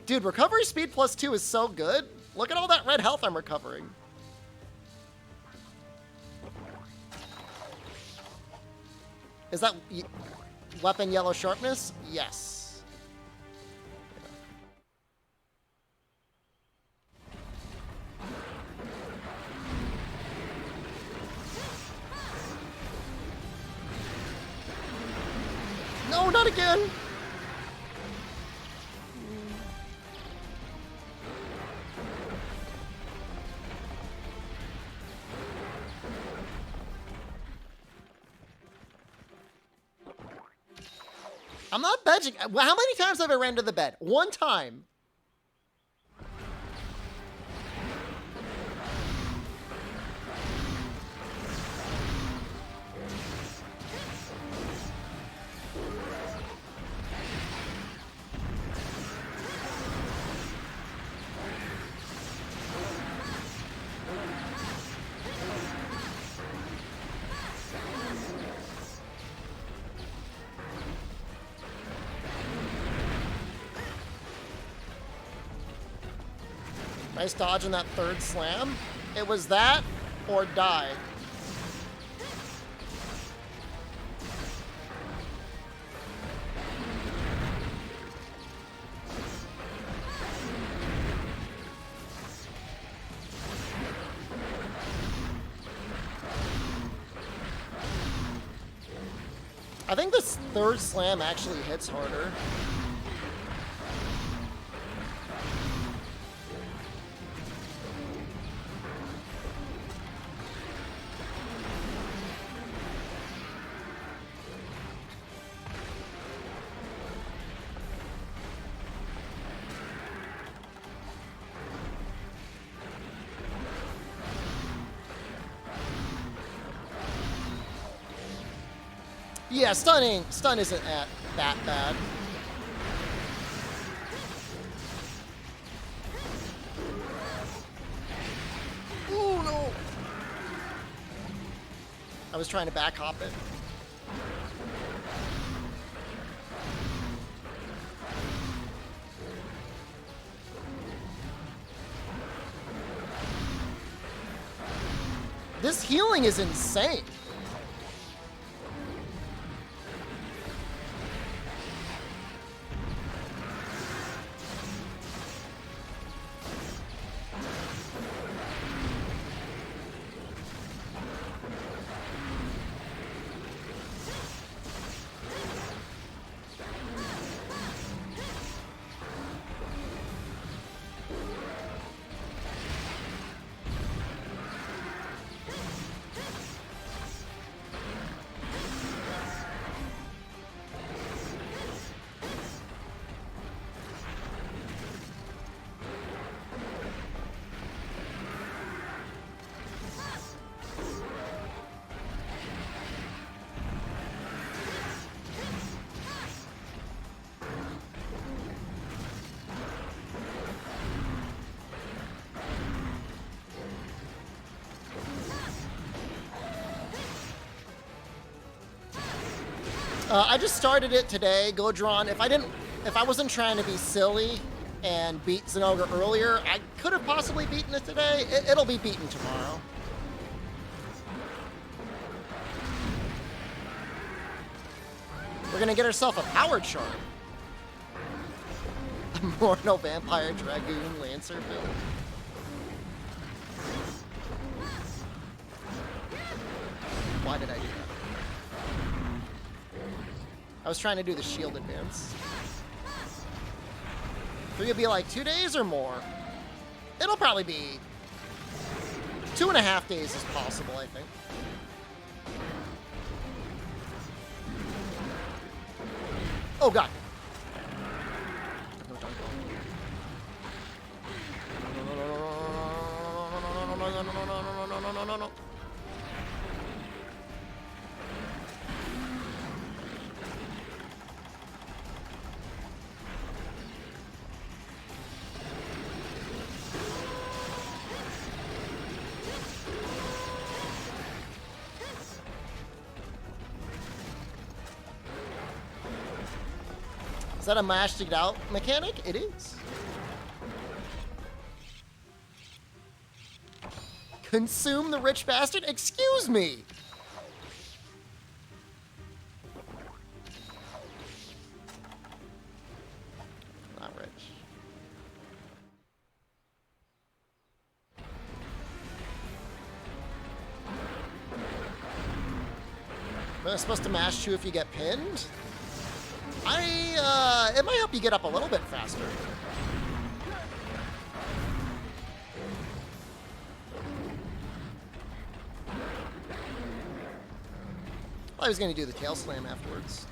Dude, recovery speed +2 is so good. Look at all that red health I'm recovering. Is that weapon yellow sharpness? Yes. No, not again. I'm not benching. How many times have I ran to the bed? One time. Nice dodge in that third slam. It was that or die. I think this third slam actually hits harder. Yeah, stun isn't that bad. Ooh, no. I was trying to back hop it. This healing is insane. I just started it today, Godron. If I wasn't trying to be silly and beat Zinogre earlier, I could have possibly beaten it today. It'll be beaten tomorrow. We're gonna get ourselves a power shard. Immortal Vampire Dragoon Lancer build. Why did I do that? I was trying to do the shield advance. 3 will be like 2 days or more. It'll probably be 2.5 days is possible, I think. Oh god. No. Is that a mash to get out mechanic? It is. Consume the rich bastard? Excuse me! Not rich. Am I supposed to mash 2 if you get pinned? It might help you get up a little bit faster. I was going to do the tail slam afterwards.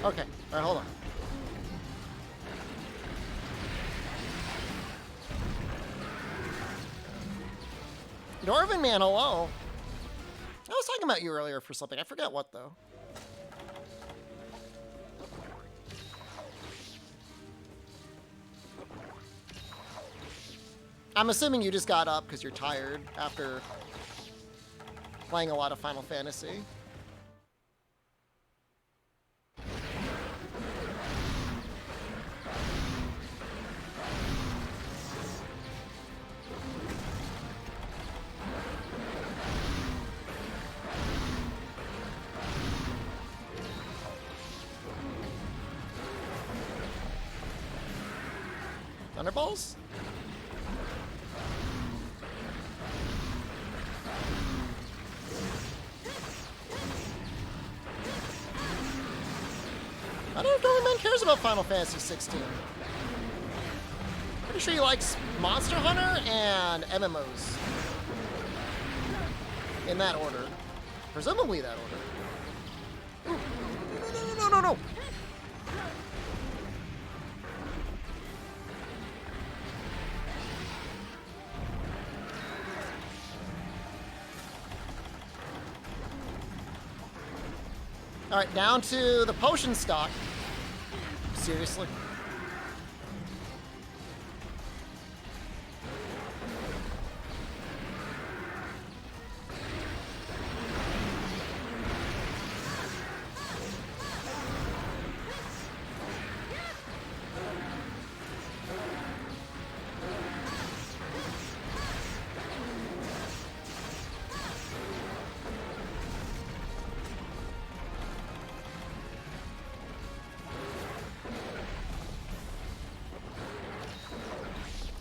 Okay, alright, hold on. Dwarven man, hello. I was talking about you earlier for something. I forget what, though. I'm assuming you just got up because you're tired after playing a lot of Final Fantasy. Thunderballs? I don't know if Dorman cares about Final Fantasy 16. Pretty sure he likes Monster Hunter and MMOs. In that order. Presumably that order. Ooh. No. Alright, down to the potion stock. Seriously?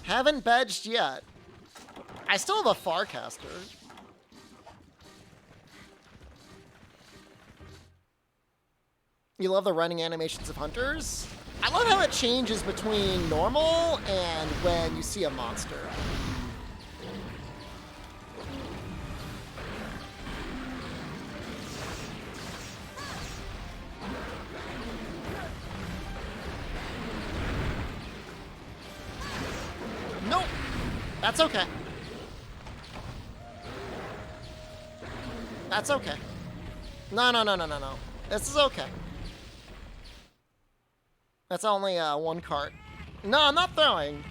Haven't bedged yet. I still have a Farcaster. You love the running animations of hunters? I love how it changes between normal and when you see a monster. Nope. That's okay. That's okay. No. This is okay. That's only one cart. No, I'm not throwing.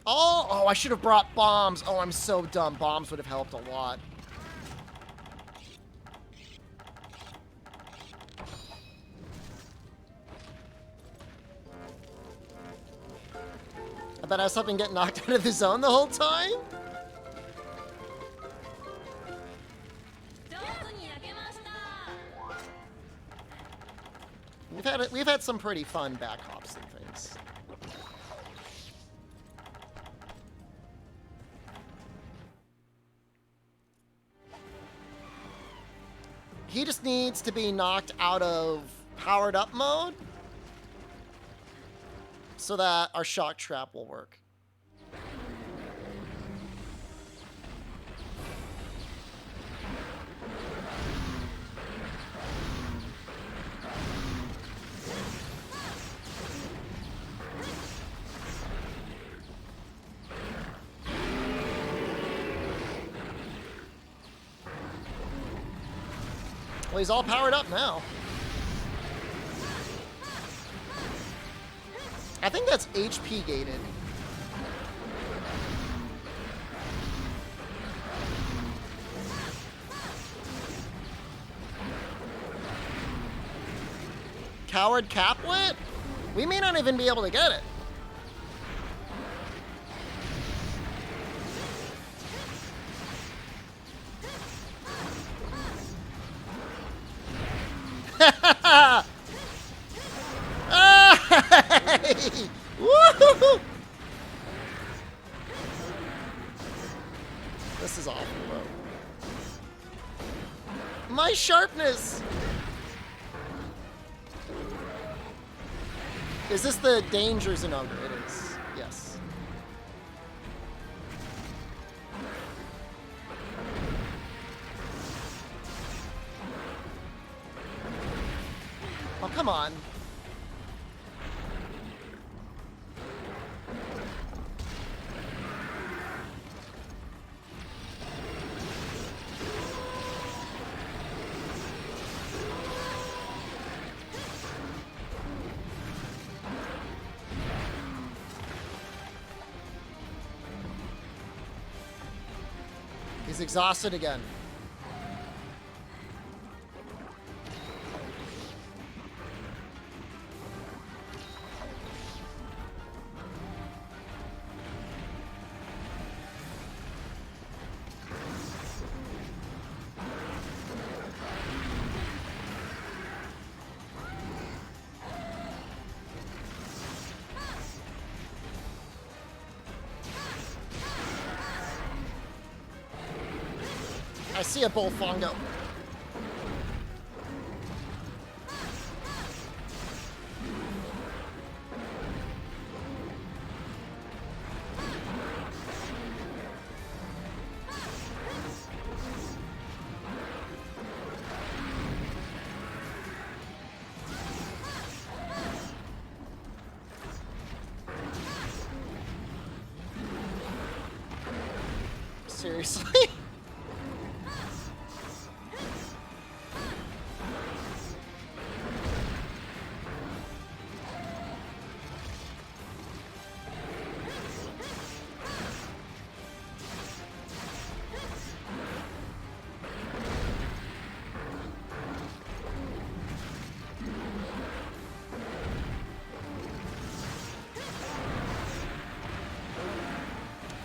Oh, I should have brought bombs. Oh, I'm so dumb. Bombs would have helped a lot. I bet I was hoping to get knocked out of the zone the whole time. We've had some pretty fun back hops and things. He just needs to be knocked out of powered up mode so that our shock trap will work. Well, he's all powered up now. I think that's HP gated. Coward Caplet? We may not even be able to get it. Hey! Woo! This is awful, bro. My sharpness! Is this the danger zone? It is. Yes. Oh, come on. He's exhausted again. I see a Bullfongo. Seriously?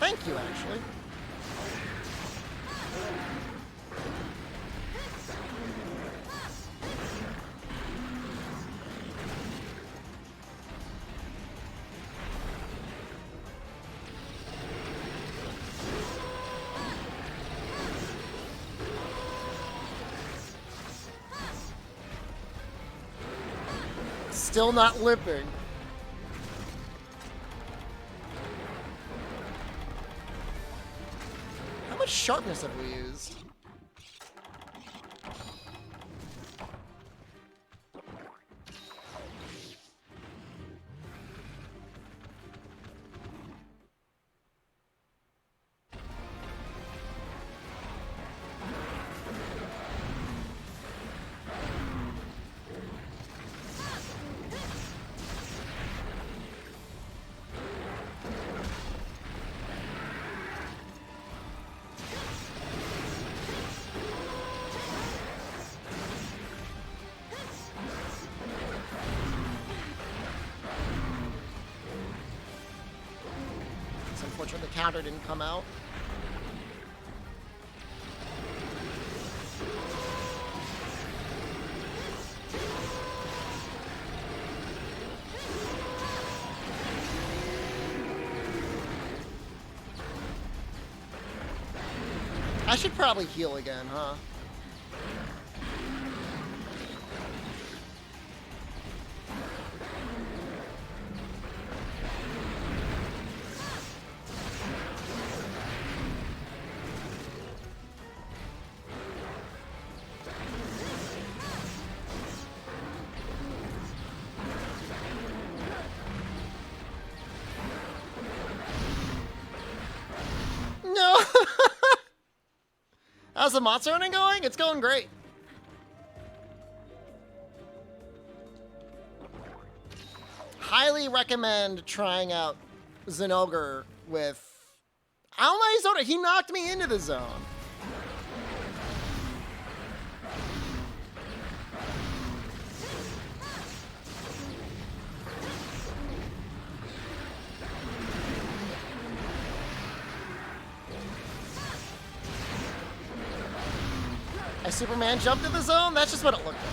Thank you, actually. Still not limping. How much sharpness have we used? It's unfortunate the counter didn't come out. I should probably heal again, huh? No! How's the Matsu running going? It's going great. highly recommend trying out Zinogre with... I don't know, he knocked me into the zone. A Superman jumped in the zone? That's just what it looked like.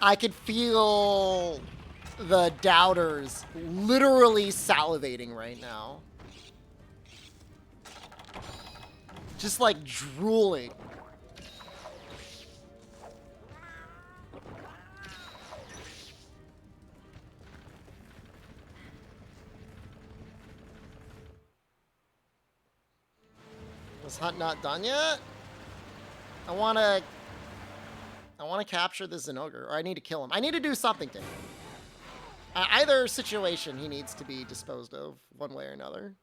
I could feel the doubters literally salivating right now. Just like drooling. Was Hunt not done yet? I want to capture the Zinogre, or I need to kill him. I need to do something to him. Either situation, he needs to be disposed of one way or another.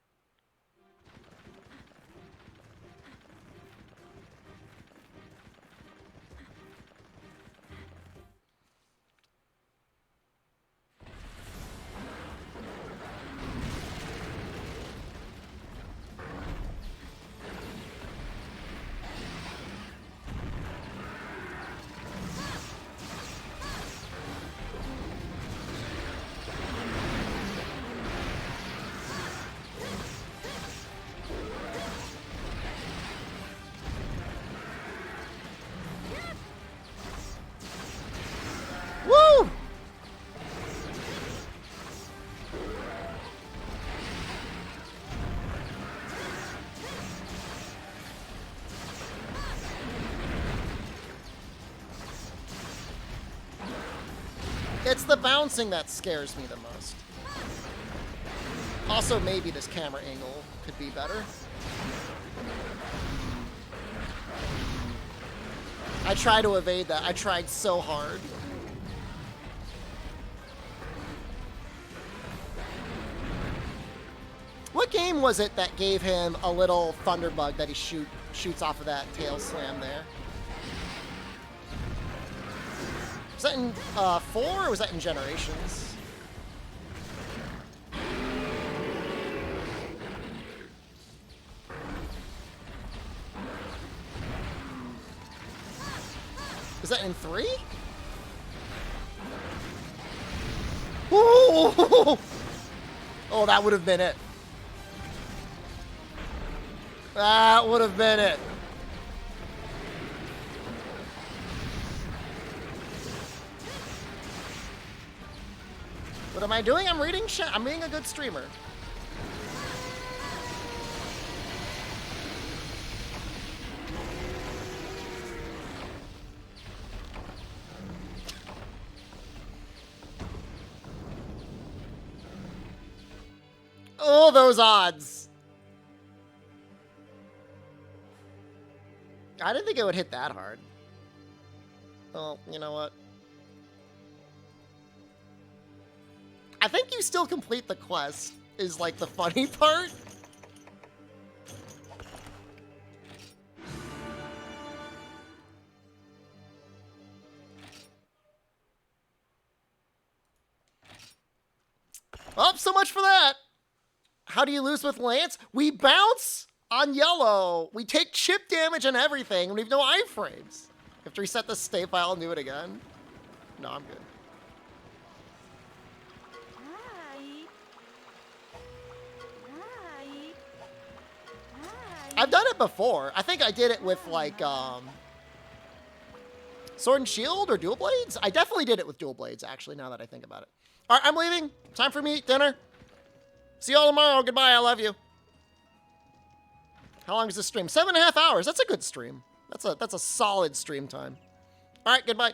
Woo! It's the bouncing that scares me the most. Also, maybe this camera angle could be better. I try to evade that. I tried so hard. What game was it that gave him a little thunderbug that he shoots off of that tail slam there? Was that in 4 or was that in Generations? Was that in 3? Ooh! Oh, that would have been it. That would have been it. What am I doing? I'm reading shit. I'm being a good streamer. Oh, those odds. I didn't think it would hit that hard. Well, you know what? I think you still complete the quest, is like the funny part. Oh, so much for that. How do you lose with Lance? We bounce on yellow. We take chip damage and everything, and we have no iframes. You have to reset the save file and do it again. No, I'm good. I've done it before. I think I did it with, like, Sword and Shield or Dual Blades. I definitely did it with Dual Blades, actually, now that I think about it. All right, I'm leaving. Time for me, dinner. See you all tomorrow. Goodbye. I love you. How long is this stream? 7.5 hours. That's a good stream. That's a solid stream time. All right, goodbye.